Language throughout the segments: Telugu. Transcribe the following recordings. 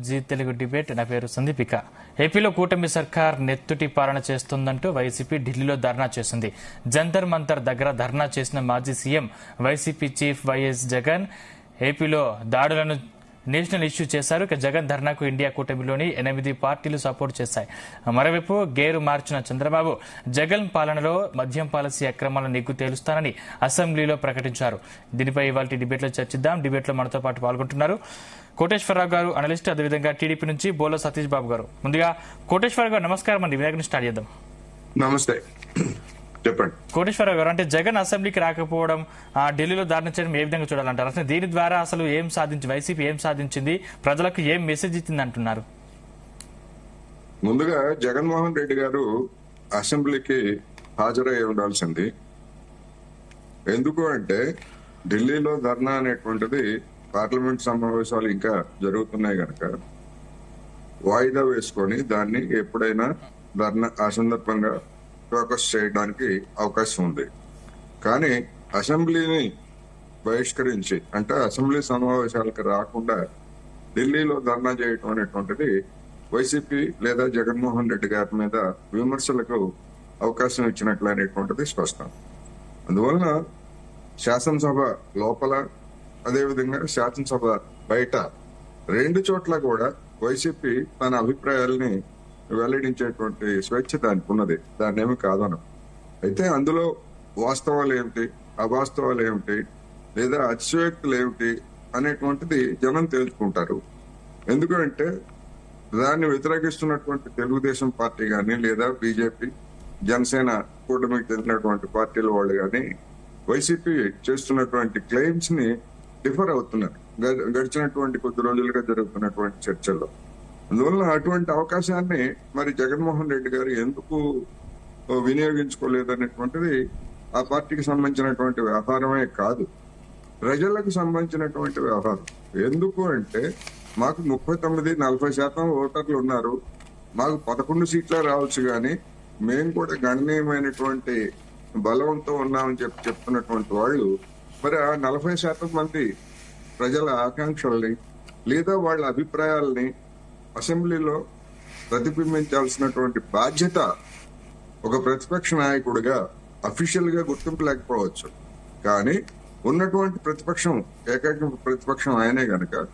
G Telugu debate. నా పేరు సందీపిక. ఏపీలో కూటమి సర్కార్ నెత్తుటి పాలన చేస్తుందంటూ వైసీపీ ఢిల్లీలో ధర్నా చేసింది. జంతర్ మంతర్ దగ్గర ధర్నా చేసిన మాజీ CM YCP chief YS Jagan ఏపీలో దాడులను నేషనల్ ఇష్యూ చేశారు. ఇక జగన్ ధర్నాకు ఇండియా కూటమిలోని 8 పార్టీలు సపోర్ట్ చేశాయి. మరోవైపు గేరు మార్చిన చంద్రబాబు జగన్ పాలనలో మద్యం పాలసీ అక్రమాలను నిగ్గు తేలుస్తానని అసెంబ్లీలో ప్రకటించారు. దీనిపై ఇవాళ డిబేట్లో చర్చిద్దాం. డిబేట్లో మనతో పాటు పాల్గొంటున్నారు కోటేశ్వరరావు గారు, అనలిస్ట్, అదేవిధంగా టీడీపీ నుంచి బోలో సతీష్ బాబు గారు. ముందుగా కోటేశ్వరరావు గారు నమస్కారం అండి. వినాయకుని స్టార్ట్ చేద్దాం. నమస్తే, చెప్పండి. కోటేశ్వరరావు గారు, అంటే జగన్ అసెంబ్లీకి రాకపోవడం, ఢిల్లీలో దాడి చేయడం ఏ విధంగా చూడాలంటారు? అసలు దీని ద్వారా అసలు వైసీపీ ఏం సాధించింది, ప్రజలకు ఏం మెసేజ్ ఇచ్చింది అంటున్నారు? ముందుగా జగన్మోహన్ రెడ్డి గారు అసెంబ్లీకి హాజరై ఉండాల్సింది. ఎందుకు అంటే ఢిల్లీలో ధర్నా అనేటువంటిది పార్లమెంట్ సమావేశాలు ఇంకా జరుగుతున్నాయి కనుక వాయిదా వేసుకొని దాన్ని ఎప్పుడైనా ధర్నా ఆ సందర్భంగా ఫోకస్ చేయడానికి అవకాశం ఉంది. కానీ అసెంబ్లీని బహిష్కరించి, అంటే అసెంబ్లీ సమావేశాలకు రాకుండా ఢిల్లీలో ధర్నా చేయటం అనేటువంటిది వైసీపీ లేదా జగన్మోహన్ రెడ్డి గారి మీద విమర్శలకు అవకాశం ఇచ్చినట్లు అనేటువంటిది స్పష్టం. అందువలన శాసనసభ లోపల, అదేవిధంగా శాసనసభ బయట రెండు చోట్ల కూడా వైసీపీ తన అభిప్రాయాల్ని వెల్లడించేటువంటి స్వేచ్ఛ దానికి ఉన్నది. దాన్ని ఏమి కాదనం. అయితే అందులో వాస్తవాలు ఏమిటి, అవాస్తవాలు ఏమిటి, లేదా అతిశయోక్తులు ఏమిటి అనేటువంటిది జనం తెలుసుకుంటారు. ఎందుకంటే దాన్ని వ్యతిరేకిస్తున్నటువంటి తెలుగుదేశం పార్టీ గాని, లేదా బీజేపీ, జనసేన కూటమికి చెందినటువంటి పార్టీల వాళ్ళు గాని వైసీపీ చేస్తున్నటువంటి క్లెయిమ్స్ ని డిఫర్ అవుతున్నారు గడిచినటువంటి కొద్ది రోజులుగా జరుగుతున్నటువంటి చర్చల్లో. అందువల్ల అటువంటి అవకాశాన్ని మరి జగన్మోహన్ రెడ్డి గారు ఎందుకు వినియోగించుకోలేదనేటువంటిది ఆ పార్టీకి సంబంధించినటువంటి వ్యవహారమే కాదు, ప్రజలకు సంబంధించినటువంటి వ్యవహారం. ఎందుకు అంటే మాకు 39-40% ఓటర్లు ఉన్నారు, మాకు 11 సీట్లే రావచ్చు, కానీ మేము కూడా గణనీయమైనటువంటి బలంతో ఉన్నామని చెప్తున్నటువంటి వాళ్ళు మరి ఆ 40% మంది ప్రజల ఆకాంక్షల్ని లేదా వాళ్ళ అభిప్రాయాల్ని అసెంబ్లీలో ప్రతిబింబించాల్సినటువంటి బాధ్యత ఒక ప్రతిపక్ష నాయకుడిగా అఫీషియల్ గా గుర్తింపు లేకపోవచ్చు, కానీ ఉన్నటువంటి ప్రతిపక్షం, ఏకైక ప్రతిపక్షం ఆయనే గనక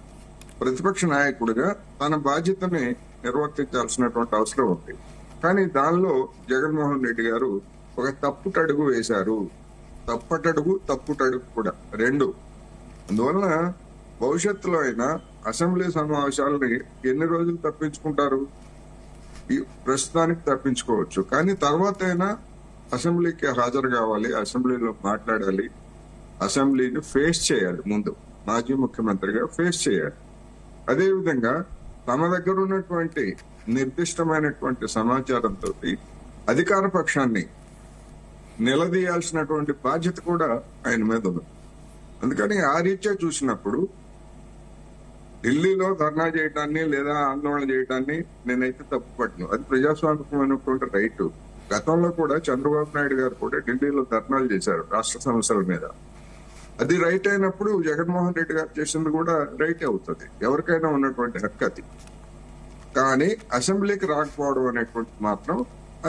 ప్రతిపక్ష నాయకుడిగా తన బాధ్యతని నిర్వర్తించాల్సినటువంటి అవసరం ఉంది. కానీ దానిలో జగన్మోహన్ రెడ్డి గారు ఒక తప్పుటడుగు వేశారు. తప్పుటడుగు కూడా రెండు. అందువలన భవిష్యత్తులో అయినా అసెంబ్లీ సమావేశాలని ఎన్ని రోజులు తప్పించుకుంటారు? ఈ ప్రస్తుతానికి తప్పించుకోవచ్చు, కానీ తర్వాత అయినా అసెంబ్లీకి హాజరు కావాలి, అసెంబ్లీలో మాట్లాడాలి, అసెంబ్లీని ఫేస్ చేయాలి. ముందు మాజీ ముఖ్యమంత్రిగా ఫేస్ చేయాలి. అదేవిధంగా తమ దగ్గర ఉన్నటువంటి నిర్దిష్టమైనటువంటి సమాచారంతో అధికార పక్షాన్ని నిలదీయాల్సినటువంటి బాధ్యత కూడా ఆయన మీద ఉంది. అందుకని ఆ రీత్యా చూసినప్పుడు ఢిల్లీలో ధర్నా చేయడాన్ని లేదా ఆందోళన చేయడాన్ని నేనైతే తప్పుపట్టను. అది ప్రజాస్వామికమైనటువంటి రైటు. గతంలో కూడా చంద్రబాబు నాయుడు గారు కూడా ఢిల్లీలో ధర్నాలు చేశారు రాష్ట్ర సమస్యల మీద. అది రైట్ అయినప్పుడు జగన్మోహన్ రెడ్డి గారు చేసింది కూడా రైట్ అవుతుంది, ఎవరికైనా ఉన్నటువంటి హక్కు అది. కానీ అసెంబ్లీకి రాకపోవడం అనేటువంటి మాత్రం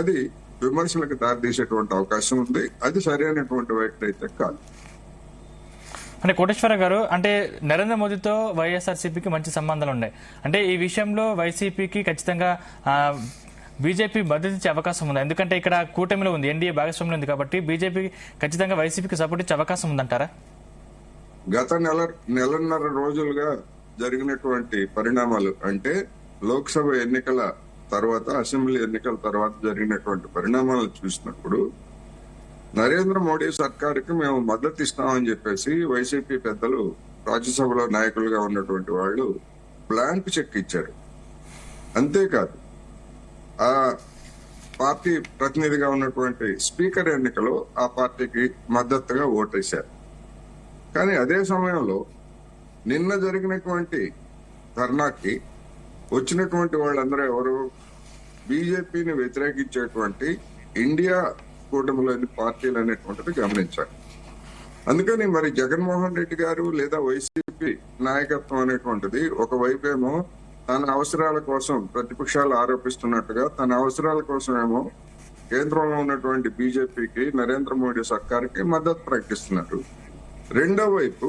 అది విమర్శలకు దారితీసేటువంటి అవకాశం ఉంది. అది సరైనటువంటి వైఖరి అయితే కాదు. అంటే కోటేశ్వర గారు, అంటే నరేంద్ర మోదీతో వైఎస్ఆర్సీపీకి మంచి సంబంధాలు ఉన్నాయి. అంటే ఈ విషయంలో వైసీపీకి ఖచ్చితంగా బీజేపీ మద్దతు ఇచ్చే అవకాశం ఉంది. ఎందుకంటే ఇక్కడ కూటమిలో ఉంది, ఎన్డీఏ భాగస్వామ్యంలో ఉంది కాబట్టి బీజేపీ ఖచ్చితంగా వైసీపీకి సపోర్ట్ ఇచ్చే అవకాశం ఉందంటారా? గత నెలన్నర రోజులుగా జరిగినటువంటి పరిణామాలు, అంటే లోక్సభ ఎన్నికల తర్వాత, అసెంబ్లీ ఎన్నికల తర్వాత జరిగినటువంటి పరిణామాలను చూసినప్పుడు నరేంద్ర మోడీ సర్కారుకి మేము మద్దతు ఇస్తామని చెప్పేసి వైసీపీ పెద్దలు, రాజ్యసభలో నాయకులుగా ఉన్నటువంటి వాళ్ళు బ్లాంక్ చెక్ ఇచ్చారు. అంతేకాదు ఆ పార్టీ ప్రతినిధిగా ఉన్నటువంటి స్పీకర్ ఎన్నికలో ఆ పార్టీకి మద్దతుగా ఓటేశారు. కానీ అదే సమయంలో నిన్న జరిగినటువంటి ధర్నాకి వచ్చినటువంటి వాళ్ళందరూ ఎవరు? బీజేపీని వ్యతిరేకించేటువంటి ఇండియా కూటమిలోని పార్టీలు అనేటువంటిది గమనించాలి. అందుకని మరి జగన్మోహన్ రెడ్డి గారు లేదా వైసీపీ నాయకత్వం అనేటువంటిది ఒకవైపేమో తన అవసరాల కోసం ప్రతిపక్షాలు ఆరోపిస్తున్నట్టుగా తన అవసరాల కోసమేమో కేంద్రంలో ఉన్నటువంటి బీజేపీకి, నరేంద్ర మోడీ సర్కార్కి మద్దతు ప్రకటిస్తున్నారు. రెండో వైపు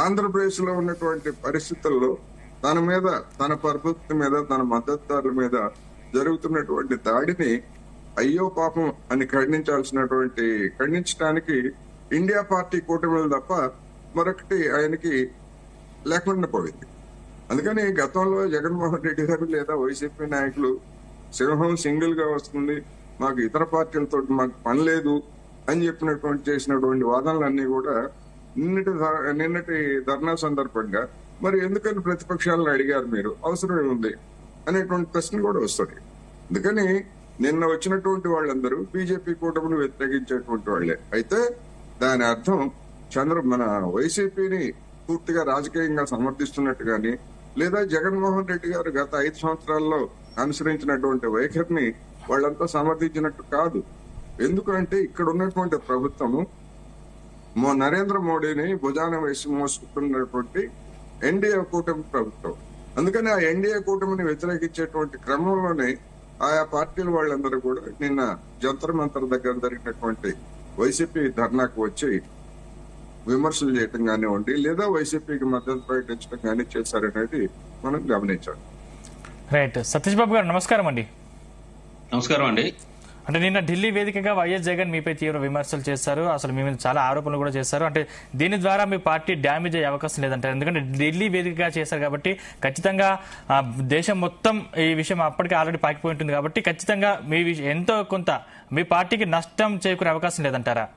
ఆంధ్రప్రదేశ్ లో ఉన్నటువంటి పరిస్థితుల్లో తన మీద, తన ప్రభుత్వం మీద, తన మద్దతుదారుల మీద జరుగుతున్నటువంటి దాడిని అయ్యో పాపం అని ఖండించడానికి ఇండియా పార్టీ కూటమిలు తప్ప మరొకటి ఆయనకి లేకుండా పోయింది. అందుకని గతంలో జగన్మోహన్ రెడ్డి గారు లేదా వైసీపీ నాయకులు సింహం సింగిల్ గా వస్తుంది, మాకు ఇతర పార్టీలతో మాకు పని లేదు అని చేసినటువంటి వాదనలన్నీ కూడా నిన్నటి ధర్నా సందర్భంగా మరి ఎందుకని ప్రతిపక్షాలను అడిగారు మీరు, అవసరం ఏముంది అనేటువంటి ప్రశ్న కూడా వస్తుంది. అందుకని నిన్న వచ్చినటువంటి వాళ్ళందరూ బీజేపీ కూటమిని వ్యతిరేకించేటువంటి వాళ్లే. అయితే దాని అర్థం మన వైసీపీని పూర్తిగా రాజకీయంగా సమర్థిస్తున్నట్టు గాని, లేదా జగన్మోహన్ రెడ్డి గారు గత 5 సంవత్సరాల్లో అనుసరించినటువంటి వైఖరిని వాళ్ళంతా సమర్థించినట్టు కాదు. ఎందుకంటే ఇక్కడ ఉన్నటువంటి ప్రభుత్వము నరేంద్ర మోడీని భుజాన వేసి మోసుకుంటున్నటువంటి ఎన్డీఏ కూటమి ప్రభుత్వం. అందుకని ఆ ఎన్డీఏ కూటమిని వ్యతిరేకించేటువంటి క్రమంలోనే ఆయా పార్టీల వాళ్ళందరూ కూడా నిన్న జంతర్ మంతర్ దగ్గర జరిగినటువంటి వైసీపీ ధర్నాకు వచ్చి విమర్శలు చేయటం కానివ్వండి, లేదా వైసీపీకి మద్దతు ప్రకటించడం కానీ చేశారనేది మనం గమనించాలి. రైట్. సతీష్ బాబు గారు నమస్కారం అండి. నమస్కారం అండి. అంటే నిన్న ఢిల్లీ వేదికగా వైఎస్ జగన్ మీపై తీవ్ర విమర్శలు చేశారు, అసలు మీ మీద చాలా ఆరోపణలు కూడా చేశారు. అంటే దీని ద్వారా మీ పార్టీ డ్యామేజ్ అయ్యే అవకాశం లేదంటారు. ఎందుకంటే ఢిల్లీ వేదికగా చేశారు కాబట్టి ఖచ్చితంగా దేశం మొత్తం ఈ విషయం అప్పటికే ఆల్రెడీ పాకిపోయి ఉంటుంది కాబట్టి ఖచ్చితంగా మీ ఎంతో కొంత మీ పార్టీకి నష్టం చేకూరే అవకాశం లేదంటారా?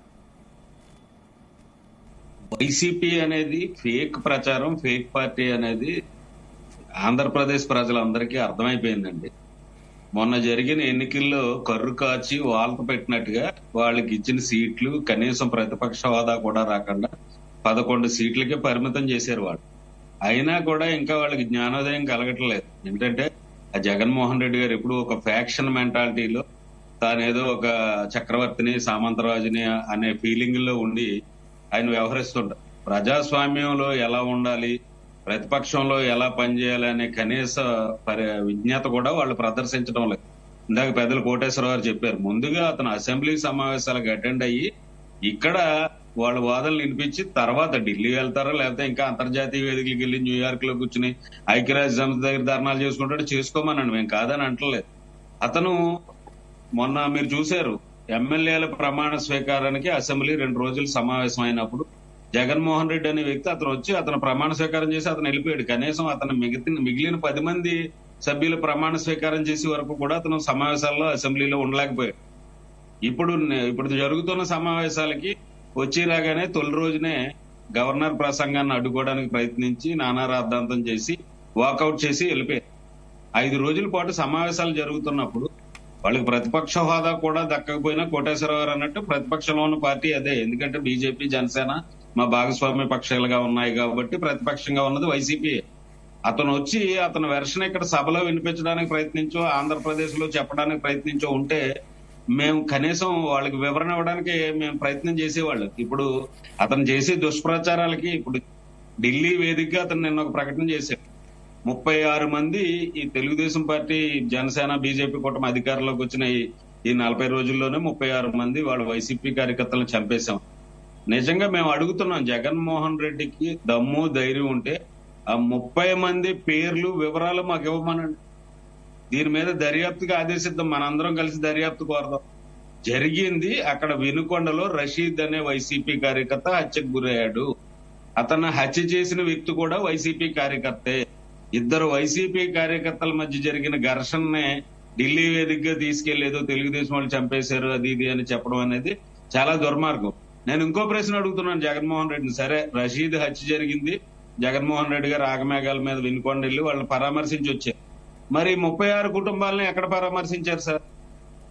వైసీపీ అనేది ఫేక్ ప్రచారం, ఫేక్ పార్టీ అనేది ఆంధ్రప్రదేశ్ ప్రజలందరికీ అర్థమైపోయిందండి. మొన్న జరిగిన ఎన్నికల్లో కర్రు కాచి వాళ్ళకు పెట్టినట్టుగా వాళ్ళకి ఇచ్చిన సీట్లు కనీసం ప్రతిపక్ష హోదా కూడా రాకుండా 11 సీట్లకే పరిమితం చేశారు వాళ్ళు. అయినా కూడా ఇంకా వాళ్ళకి జ్ఞానోదయం కలగట్లేదు. ఏంటంటే ఆ జగన్మోహన్ రెడ్డి గారు ఎప్పుడు ఒక ఫ్యాక్షన్ మెంటాలిటీలో తానేదో ఒక చక్రవర్తిని, సామంతరాజుని అనే ఫీలింగ్ లో ఉండి ఆయన వ్యవహరిస్తుంటారు. ప్రజాస్వామ్యంలో ఎలా ఉండాలి, ప్రతిపక్షంలో ఎలా పనిచేయాలి అనే కనీస విజ్ఞత కూడా వాళ్ళు ప్రదర్శించడం లేదు. ఇందాక పెద్దలు కోటేశ్వరరావు గారు చెప్పారు, ముందుగా అతను అసెంబ్లీ సమావేశాలకు అటెండ్ అయ్యి ఇక్కడ వాళ్ళ వాదనలు వినిపించి తర్వాత ఢిల్లీ వెళ్తారా, లేకపోతే ఇంకా అంతర్జాతీయ వేదికలకు వెళ్ళి న్యూయార్క్ లో కూర్చుని ఐక్యరాజ్య సమితి దగ్గర ధర్నాలు చేసుకుంటాడు, చేసుకోమనండి, మేము కాదని అంటలేదు. అతను మొన్న మీరు చూశారు, ఎమ్మెల్యేల ప్రమాణ స్వీకారానికి అసెంబ్లీ 2 రోజులు సమావేశం అయినప్పుడు జగన్మోహన్ రెడ్డి అనే వ్యక్తి అతను వచ్చి అతను ప్రమాణ స్వీకారం చేసి అతను వెళ్ళిపోయాడు. కనీసం అతను మిగిలిన 10 మంది సభ్యులు ప్రమాణ స్వీకారం చేసే వరకు కూడా అతను సమావేశాల్లో అసెంబ్లీలో ఉండలేకపోయాడు. ఇప్పుడు జరుగుతున్న సమావేశాలకి వచ్చి రాగానే తొలి రోజునే గవర్నర్ ప్రసంగాన్ని అడ్డుకోవడానికి ప్రయత్నించి నానా రాద్ధాంతం చేసి వాకౌట్ చేసి వెళ్ళిపోయారు. 5 రోజుల పాటు సమావేశాలు జరుగుతున్నప్పుడు వాళ్ళకి ప్రతిపక్ష హోదా కూడా దక్కకపోయినా కోటేశ్వరరావు అన్నట్టు ప్రతిపక్షంలో ఉన్న పార్టీ అదే. ఎందుకంటే బీజేపీ, జనసేన మా భాగస్వామ్య పక్షాలుగా ఉన్నాయి కాబట్టి ప్రతిపక్షంగా ఉన్నది వైసీపీ. అతను వచ్చి అతని వెర్షన్ ఇక్కడ సభలో వినిపించడానికి ప్రయత్నించో, ఆంధ్రప్రదేశ్ లో చెప్పడానికి ప్రయత్నించో ఉంటే మేము కనీసం వాళ్ళకి వివరణ ఇవ్వడానికి మేము ప్రయత్నం చేసేవాళ్ళు. ఇప్పుడు అతను చేసే దుష్ప్రచారాలకి ఇప్పుడు ఢిల్లీ వేదికగా అతను నిన్న ఒక ప్రకటన చేశాడు. 36 మంది ఈ తెలుగుదేశం పార్టీ, జనసేన, బీజేపీ కూటమి అధికారంలోకి వచ్చిన ఈ 40 రోజుల్లోనే 36 మంది వాళ్ళ వైసీపీ కార్యకర్తలను చంపేశాం. నిజంగా మేము అడుగుతున్నాం, జగన్మోహన్ రెడ్డికి దమ్ము ధైర్యం ఉంటే ఆ 30 మంది పేర్లు వివరాలు మాకు ఇవ్వమనండి. దీని మీద దర్యాప్తుకి ఆదేశిద్దాం, మనందరం కలిసి దర్యాప్తు కోరదాం. జరిగింది అక్కడ వినుకొండలో రషీద్ అనే వైసీపీ కార్యకర్త హత్యకు గురయ్యాడు. అతను హత్య చేసిన వ్యక్తి కూడా వైసీపీ కార్యకర్తే. 2 వైసీపీ కార్యకర్తల మధ్య జరిగిన ఘర్షణనే ఢిల్లీ వేదికగా తీసుకెళ్లేదో తెలుగుదేశం వాళ్ళు చంపేశారు అది ఇది అని చెప్పడం అనేది చాలా దుర్మార్గం. నేను ఇంకో ప్రశ్న అడుగుతున్నాను జగన్మోహన్ రెడ్డిని. సరే, రషీద్ హత్య జరిగింది, జగన్మోహన్ రెడ్డి గారు ఆగమేఘాల మీద వినుకొండ వెళ్ళి వాళ్ళని పరామర్శించి వచ్చారు. మరి 36 కుటుంబాలను ఎక్కడ పరామర్శించారు సార్?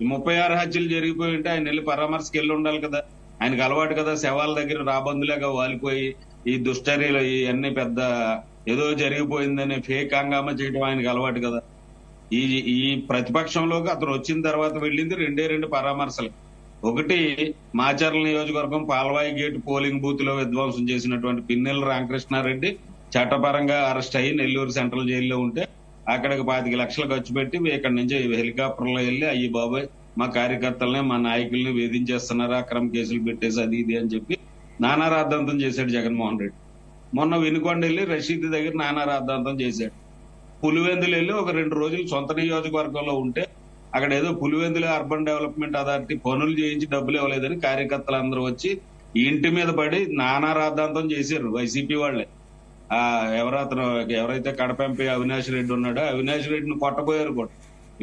ఈ 36 హత్యలు జరిగిపోయి ఉంటే ఆయన వెళ్ళి పరామర్శకి వెళ్ళి ఉండాలి కదా. ఆయనకు అలవాటు కదా శవాల దగ్గర రాబందులాగా వాలిపోయి ఈ దుశ్చర్యలు ఇవన్నీ పెద్ద ఏదో జరిగిపోయిందని ఫేక్ హంగామా చేయడం ఆయనకు అలవాటు కదా. ఈ ప్రతిపక్షంలోకి అతను వచ్చిన తర్వాత వెళ్ళింది 2 పరామర్శలు. ఒకటి మాచర్ల నియోజకవర్గం పాల్వాయి గేట్ పోలింగ్ బూత్ లో విధ్వంసం చేసినటువంటి పిన్నెల రామకృష్ణారెడ్డి చట్టపరంగా అరెస్ట్ అయ్యి నెల్లూరు సెంట్రల్ జైల్లో ఉంటే అక్కడికి 25 లక్షలు ఖర్చు పెట్టి ఇక్కడ నుంచి హెలికాప్టర్లో వెళ్ళి అయ్యి బాబాయ్ మా కార్యకర్తల్ని మా నాయకుల్ని వేధించేస్తున్నారు, అక్రమ కేసులు పెట్టేసి అది ఇది అని చెప్పి నానా రాద్ధాంతం చేశాడు జగన్మోహన్ రెడ్డి. మొన్న వినుకొండ వెళ్ళి రషీద్ దగ్గర నానా రాద్ధాంతం చేశాడు. పులివెందులు వెళ్ళి ఒక 2 రోజులు సొంత నియోజకవర్గంలో ఉంటే అక్కడ ఏదో పులివెందుల అర్బన్ డెవలప్మెంట్ అథారిటీ పనులు చేయించి డబ్బులు ఇవ్వలేదని కార్యకర్తలు అందరూ వచ్చి ఇంటి మీద పడి నానా రాద్ధాంతం చేశారు వైసీపీ వాళ్ళే. ఎవరైతే కడప ఎంపీ అవినాష్ రెడ్డి ఉన్నాడో అవినాష్ రెడ్డిని కొట్టబోయారు కూడా,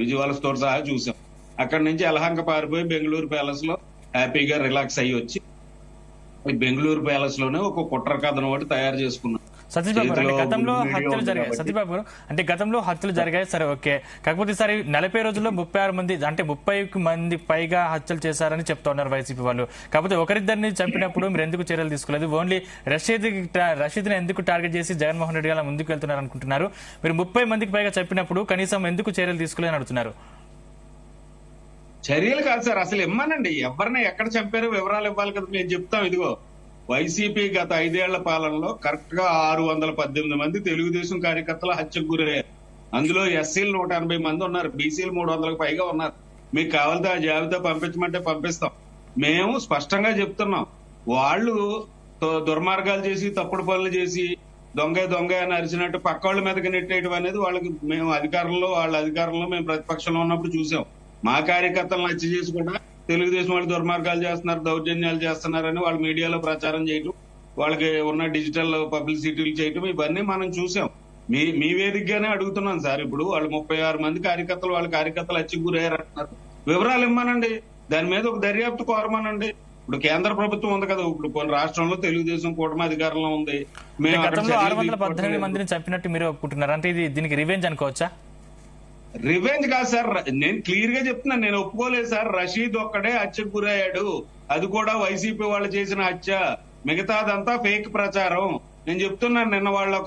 విజువల్స్ తో సహా చూసాం. అక్కడి నుంచి యలహంక పారిపోయి బెంగళూరు ప్యాలెస్ లో హ్యాపీగా రిలాక్స్ అయ్యి వచ్చి బెంగళూరు ప్యాలెస్ లోనే ఒక కుట్ర కథను ఒకటి తయారు చేసుకున్నాం. సతీష్ బాబు గారు, గతంలో హత్యలు జరిగాయి. సతీష్ బాబు గారు, అంటే గతంలో హత్యలు జరిగాయి, సరే ఓకే. కాకపోతే ఈసారి 40 రోజుల్లో 36 మంది, అంటే 30 మంది పైగా హత్యలు చేశారని చెప్తా ఉన్నారు వైసీపీ వాళ్ళు. కాకపోతే ఒకరిద్దరిని చంపినప్పుడు మీరు ఎందుకు చర్యలు తీసుకోలేదు? ఓన్లీ రషీద్ని ఎందుకు టార్గెట్ చేసి జగన్మోహన్ రెడ్డి గారు ముందుకు వెళ్తున్నారు అనుకుంటున్నారు? మీరు 30 మందికి పైగా చంపినప్పుడు కనీసం ఎందుకు చర్యలు తీసుకోలేదని అడుగుతున్నారు? చర్యలు కాదు సార్, అసలు ఇమ్మనండి. ఎవరిని ఎక్కడ చంపారో వివరాలు ఇవ్వాలి కదా, మేము చెప్తాం. ఇదిగో వైసీపీ గత 5 ఏళ్ల పాలనలో కరెక్ట్ గా 618 మంది తెలుగుదేశం కార్యకర్తలు హత్యకు గురయ్యారు. అందులో ఎస్సీలు 180 మంది ఉన్నారు, బీసీలు 300కు పైగా ఉన్నారు. మీకు కావాలంటే ఆ జాబితా పంపించమంటే పంపిస్తాం. మేము స్పష్టంగా చెప్తున్నాం, వాళ్ళు దుర్మార్గాలు చేసి తప్పుడు పనులు చేసి దొంగ అని అరిచినట్టు పక్క వాళ్ళ మీదకి నెట్టేయడం అనేది వాళ్ళకి మేము వాళ్ళ అధికారంలో మేము ప్రతిపక్షంలో ఉన్నప్పుడు చూసాం. మా కార్యకర్తలను హత్య చేసి కూడా తెలుగుదేశం వాళ్ళు దుర్మార్గాలు చేస్తున్నారు, దౌర్జన్యాలు చేస్తున్నారని వాళ్ళు మీడియాలో ప్రచారం చేయటం, వాళ్ళకి ఉన్న డిజిటల్ పబ్లిసిటీలు చేయటం, ఇవన్నీ మనం చూసాం. మీ వేదికగానే అడుగుతున్నాను సార్. ఇప్పుడు వాళ్ళు 36 మంది కార్యకర్తలు వాళ్ళ కార్యకర్తలు హత్యకు గురయ్యారంటున్నారు, వివరాలు ఇమ్మనండి, దాని మీద ఒక దర్యాప్తు కోరమనండి. ఇప్పుడు కేంద్ర ప్రభుత్వం ఉంది కదా, ఇప్పుడు కొన్ని రాష్ట్రంలో తెలుగుదేశం కూటమి అధికారంలో ఉంది. మేము 618 మందిని చంపినట్టు మీరు ఒప్పుకుంటున్నారు, అంటే ఇది దీనికి రివెంజ్ అనుకోవచ్చా? రివెంజ్ కాదు సార్, నేను క్లియర్ గా చెప్తున్నాను, నేను ఒప్పుకోలేదు సార్. రషీద్ ఒక్కడే హత్యకు గురయ్యాడు, అది కూడా వైసీపీ వాళ్ళు చేసిన హత్య, మిగతాదంతా ఫేక్ ప్రచారం. నేను చెప్తున్నాను, నిన్న వాళ్ళు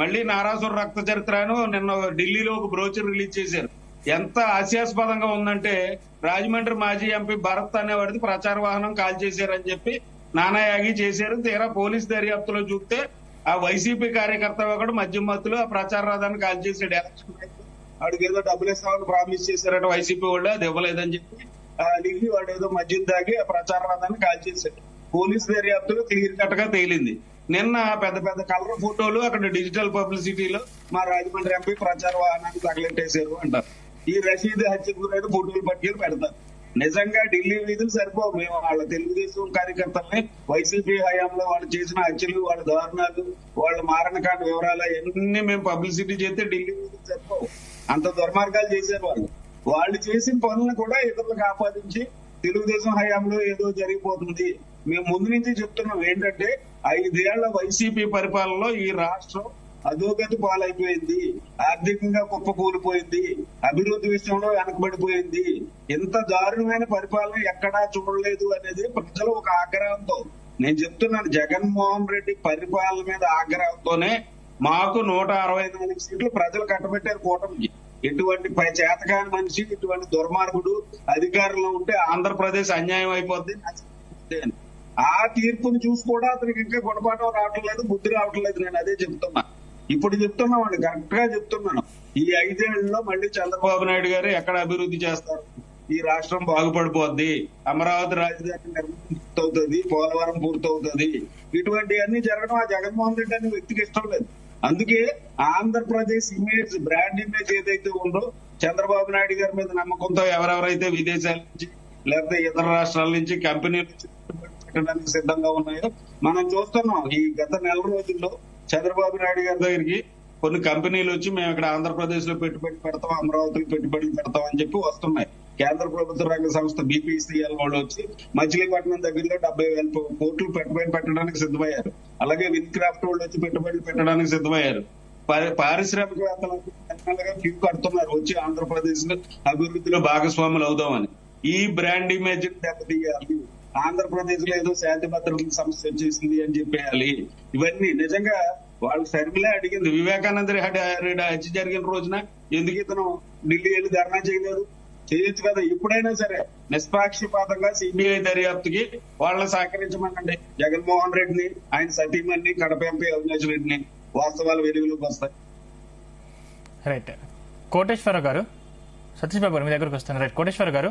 మళ్ళీ నారాసుర రక్త చరిత్రను నిన్న ఢిల్లీలో ఒక బ్రోచర్ రిలీజ్ చేశారు. ఎంత హాస్యాస్పదంగా ఉందంటే, రాజమండ్రి మాజీ ఎంపీ భరత్ అనేవాడిది ప్రచార వాహనం కాల్ చేశారని చెప్పి నానాయాగి చేశారు. తీరా పోలీస్ దర్యాప్తులో చూస్తే ఆ వైసీపీ కార్యకర్త ఒకడు మద్యం మత్తులో ఆ ప్రచార రథాన్ని కాల్ చేశాడు. ఎలక్షన్ వాడికి ఏదో డబ్బులు ఇస్తామని ప్రామిస్ చేశారట వైసీపీ వాళ్ళు, అది ఇవ్వలేదని చెప్పి ఢిల్లీ వాడు ఏదో మద్యం తాగి ఆ ప్రచార రథాన్ని కాల్ చేశాడు. పోలీస్ దర్యాప్తులో క్లియర్ కట్ గా తేలింది. నిన్న పెద్ద పెద్ద కలర్ ఫోటోలు అక్కడ డిజిటల్ పబ్లిసిటీలో మా రాజమండ్రి ఎంపీ ప్రచార వాహనాన్ని తగలెట్టేశారు అంటారు. ఈ రషీద్ హత్య గురైన ఫోటోలు పట్టుకెళ్ళి పెడతారు. నిజంగా ఢిల్లీ వీధులు సరిపోవు. మేము వాళ్ళ తెలుగుదేశం కార్యకర్తల్ని వైసీపీ హయాంలో వాళ్ళు చేసిన హత్యలు, వాళ్ళ దారుణాలు, వాళ్ళ మారణకాండ వివరాలు అన్ని మేము పబ్లిసిటీ చేస్తే ఢిల్లీ వీధులు సరిపోవు. అంత దుర్మార్గాలు చేశారు వాళ్ళు. వాళ్ళు చేసిన పనులను కూడా ఇతరులకు ఆపాదించి తెలుగుదేశం హయాంలో ఏదో జరిగిపోతుంది. మేము ముందు నుంచి చెప్తున్నాం ఏంటంటే, 5 ఏళ్ల వైసీపీ పరిపాలనలో ఈ రాష్ట్రం అధోగతి పాలైపోయింది, ఆర్థికంగా కుప్పకూలిపోయింది, అభివృద్ధి విషయంలో వెనకబడిపోయింది. ఇంత దారుణమైన పరిపాలన ఎక్కడా చూడలేదు అనేది ప్రజలు ఒక ఆగ్రహంతో, నేను చెప్తున్నాను, జగన్మోహన్ రెడ్డి పరిపాలన మీద ఆగ్రహంతోనే మాకు 164 సీట్లు ప్రజలు కట్టబెట్టారు కూటమికి. ఇటువంటి చేతకాని మనిషి, ఇటువంటి దుర్మార్గుడు అధికారంలో ఉంటే ఆంధ్రప్రదేశ్ అన్యాయం అయిపోద్ది అని ఆ తీర్పుని చూసి కూడా అతనికి ఇంకా గుణపాఠం రావటం లేదు, బుద్ధి రావటం లేదు. నేను అదే చెప్తున్నా, ఇప్పుడు చెప్తున్నామండి, కరెక్ట్ గా చెప్తున్నాను. ఈ 5 ఏళ్లలో మళ్ళీ చంద్రబాబు నాయుడు గారు ఎక్కడ అభివృద్ధి చేస్తారు, ఈ రాష్ట్రం బాగుపడిపోద్ది, అమరావతి రాజధాని నిర్మాణం పూర్తవుతుంది, పోలవరం పూర్తవుతుంది, ఇటువంటివన్నీ జరగడం ఆ జగన్మోహన్ రెడ్డి అనే వ్యక్తికి ఇష్టం లేదు. అందుకే ఆంధ్రప్రదేశ్ ఇమేజ్, బ్రాండ్ ఇమేజ్ ఏదైతే ఉందో, చంద్రబాబు నాయుడు గారి మీద నమ్మకంతో ఎవరెవరైతే విదేశాల నుంచి లేకపోతే ఇతర రాష్ట్రాల నుంచి కంపెనీల నుంచి పెట్టడానికి సిద్ధంగా ఉన్నాయో మనం చూస్తున్నాం. ఈ గత నెల రోజుల్లో చంద్రబాబు నాయుడు గారి దగ్గరికి కొన్ని కంపెనీలు వచ్చి మేము ఇక్కడ ఆంధ్రప్రదేశ్ లో పెట్టుబడి పెడతాం, అమరావతికి పెట్టుబడులు పెడతాం అని చెప్పి వస్తున్నాయి. కేంద్ర ప్రభుత్వ రంగ సంస్థ BPCL వాళ్ళు వచ్చి మచిలీపట్నం దగ్గరలో 70,000 కోట్లు పెట్టుబడి పెట్టడానికి సిద్ధమయ్యారు. అలాగే విన్క్రాఫ్ట్ వాళ్ళు వచ్చి పెట్టుబడులు పెట్టడానికి సిద్ధమయ్యారు. పారిశ్రామికవేత్తలు క్యూ కడుతున్నారు వచ్చి ఆంధ్రప్రదేశ్ లో అభివృద్ధిలో భాగస్వాములు అవుదామని. ఈ బ్రాండ్ ఇమేజ్ దెబ్బతీయాలి, ఆంధ్రప్రదేశ్ లో ఏదో శాంతి భద్రతల సమస్య వచ్చేసింది అని చెప్పేయాలి. ఇవన్నీ నిజంగా వాళ్ళు శర్మిలే అడిగింది, వివేకానంద రెడ్డి హత్య జరిగిన రోజున ఎందుకు ఇతను ఢిల్లీ వెళ్ళి ధర్నా చేయలేదు? చేయొచ్చు కదా. ఎప్పుడైనా సరే నిష్పాక్షపాతంగా CBI దర్యాప్తుకి వాళ్ళని సహకరించమనండి. జగన్మోహన్ రెడ్డిని, ఆయన సతీమణిని, కడప ఎంపీ అవినాష్ రెడ్డిని వాస్తవాలు వెలుగులోకి వస్తాయి. రైట్. కోటేశ్వరరావు గారు, సతీష్ బాబు గారు మీ దగ్గరకు వస్తున్నారు. రైట్, కోటేశ్వర గారు,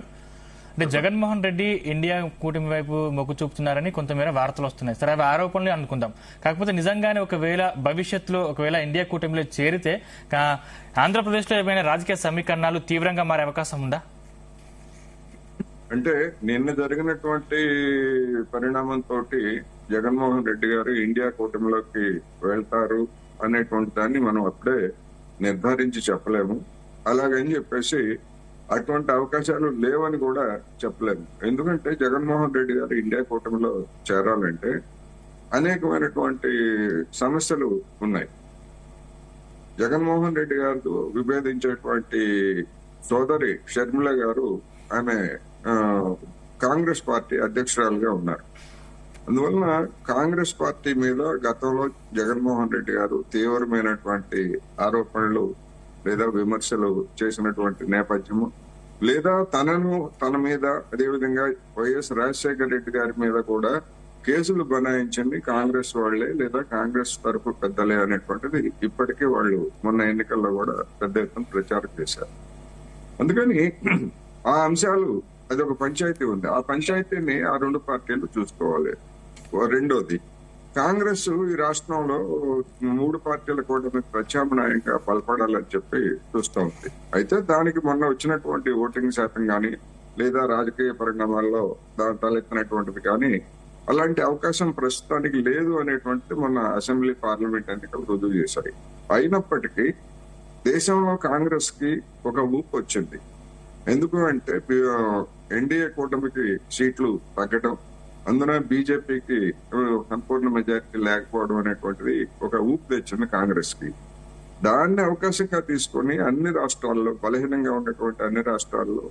అంటే జగన్మోహన్ రెడ్డి ఇండియా కూటమి వైపు మొగ్గు చూపుతున్నారని కొంతమేర వార్తలు వస్తున్నాయి. సరే, అవి ఆరోపణలు అనుకుందాం. కాకపోతే నిజంగానే ఒకవేళ భవిష్యత్తులో ఒకవేళ ఇండియా కూటమిలో చేరితే ఆంధ్రప్రదేశ్లో ఏమైనా రాజకీయ సమీకరణాలు తీవ్రంగా మారే అవకాశం ఉందా? అంటే నిన్న జరిగినటువంటి పరిణామంతో జగన్మోహన్ రెడ్డి గారు ఇండియా కూటమిలోకి వెళ్తారు అనేటువంటి దాన్ని మనం అప్పుడే నిర్ధారించి చెప్పలేము. అలాగని చెప్పేసి అటువంటి అవకాశాలు లేవని కూడా చెప్పలేము. ఎందుకంటే జగన్మోహన్ రెడ్డి గారు ఇండియా కూటమిలో చేరాలంటే అనేకమైనటువంటి సమస్యలు ఉన్నాయి. జగన్మోహన్ రెడ్డి గారితో విభేదించేటువంటి సోదరి షర్మిల గారు ఆమె కాంగ్రెస్ పార్టీ అధ్యక్షురాలుగా ఉన్నారు. అందువలన కాంగ్రెస్ పార్టీ మీద గతంలో జగన్మోహన్ రెడ్డి గారు తీవ్రమైనటువంటి ఆరోపణలు లేదా విమర్శలు చేసినటువంటి నేపథ్యము, లేదా తన మీద అదేవిధంగా వైఎస్ రాజశేఖర రెడ్డి గారి మీద కూడా కేసులు బనాయించింది కాంగ్రెస్ వాళ్లే లేదా కాంగ్రెస్ తరఫు పెద్దలే అనేటువంటిది ఇప్పటికీ వాళ్ళు మొన్న ఎన్నికల్లో కూడా పెద్ద ఎత్తున ప్రచారం చేశారు. అందుకని ఆ అంశాలు, అది ఒక పంచాయతీ ఉంది, ఆ పంచాయతీని ఆ రెండు పార్టీలు చూసుకోవాలి. రెండోది, కాంగ్రెస్ ఈ రాష్ట్రంలో 3 పార్టీల కూటమి ప్రత్యామ్నాయంగా బలపడాలని చెప్పి చూస్తూ ఉంది. అయితే దానికి మొన్న వచ్చినటువంటి ఓటింగ్ శాతం కానీ లేదా రాజకీయ పరిణామాల్లో తలెత్తినటువంటిది కానీ అలాంటి అవకాశం ప్రస్తుతానికి లేదు అనేటువంటిది మొన్న అసెంబ్లీ పార్లమెంట్ ఎన్నికలు రుజువు చేశాయి. అయినప్పటికీ దేశంలో కాంగ్రెస్ కి ఒక ఊపు వచ్చింది. ఎందుకు అంటే ఎన్డీఏ కూటమికి సీట్లు తగ్గడం, అందున బీజేపీకి సంపూర్ణ మెజారిటీ లేకపోవడం అనేటువంటిది ఒక ఊపు తెచ్చింది కాంగ్రెస్ కి. దాన్ని అవకాశంగా తీసుకొని అన్ని రాష్ట్రాల్లో, బలహీనంగా ఉన్నటువంటి అన్ని రాష్ట్రాల్లో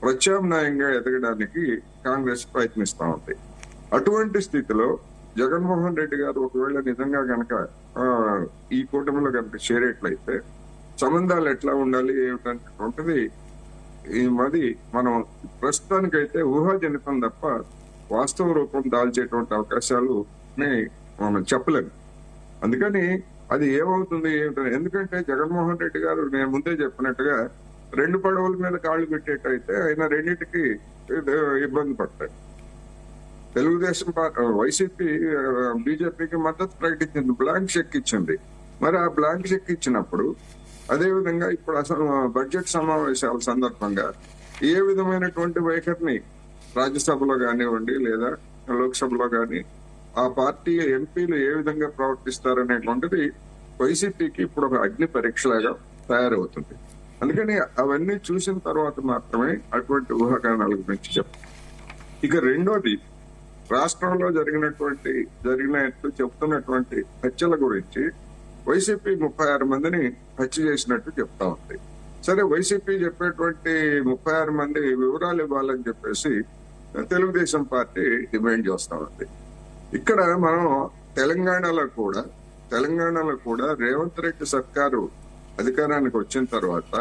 ప్రత్యామ్నాయంగా ఎదగడానికి కాంగ్రెస్ ప్రయత్నిస్తా ఉంది. అటువంటి స్థితిలో జగన్మోహన్ రెడ్డి గారు ఒకవేళ నిజంగా గనక ఈ కూటమిలో కనుక చేరేట్లయితే సంబంధాలు ఎట్లా ఉండాలి ఏమిటంటే ఈ మది మనం ప్రస్తుతానికైతే ఊహాజనితం తప్ప వాస్తవ రూపం దాల్చేటువంటి అవకాశాలు మనం చెప్పలేము. అందుకని అది ఏమవుతుంది ఏమిటని, ఎందుకంటే జగన్మోహన్ రెడ్డి గారు నేను ముందే చెప్పినట్టుగా 2 పడవల మీద కాళ్ళు పెట్టేటైతే ఆయన రెండింటికి ఇబ్బంది పడతాయి. తెలుగుదేశం వైసీపీ బీజేపీకి మద్దతు ప్రకటించింది, బ్లాంక్ చెక్ ఇచ్చింది. మరి ఆ బ్లాంక్ చెక్ ఇచ్చినప్పుడు అదేవిధంగా ఇప్పుడు అసలు బడ్జెట్ సమావేశాల సందర్భంగా ఏ విధమైనటువంటి వైఖరిని రాజ్యసభలో కానివ్వండి లేదా లోక్సభలో కానీ ఆ పార్టీ ఎంపీలు ఏ విధంగా ప్రవర్తిస్తారనేటువంటిది వైసీపీకి ఇప్పుడు ఒక అగ్ని పరీక్షలాగా తయారవుతుంది. అందుకని అవన్నీ చూసిన తర్వాత మాత్రమే అటువంటి ఊహాగానాల గురించి చెప్తాం. ఇక రెండోది, రాష్ట్రంలో జరిగినట్టు చెప్తున్నటువంటి హత్యల గురించి వైసీపీ 36 మందిని హత్య చేసినట్టు చెప్తా ఉంది. సరే, వైసీపీ చెప్పేటువంటి 36 మంది వివరాలు ఇవ్వాలని చెప్పేసి తెలుగుదేశం పార్టీ డిమాండ్ చేస్తా ఉంది. ఇక్కడ మనం తెలంగాణలో కూడా రేవంత్ రెడ్డి సర్కారు అధికారానికి వచ్చిన తర్వాత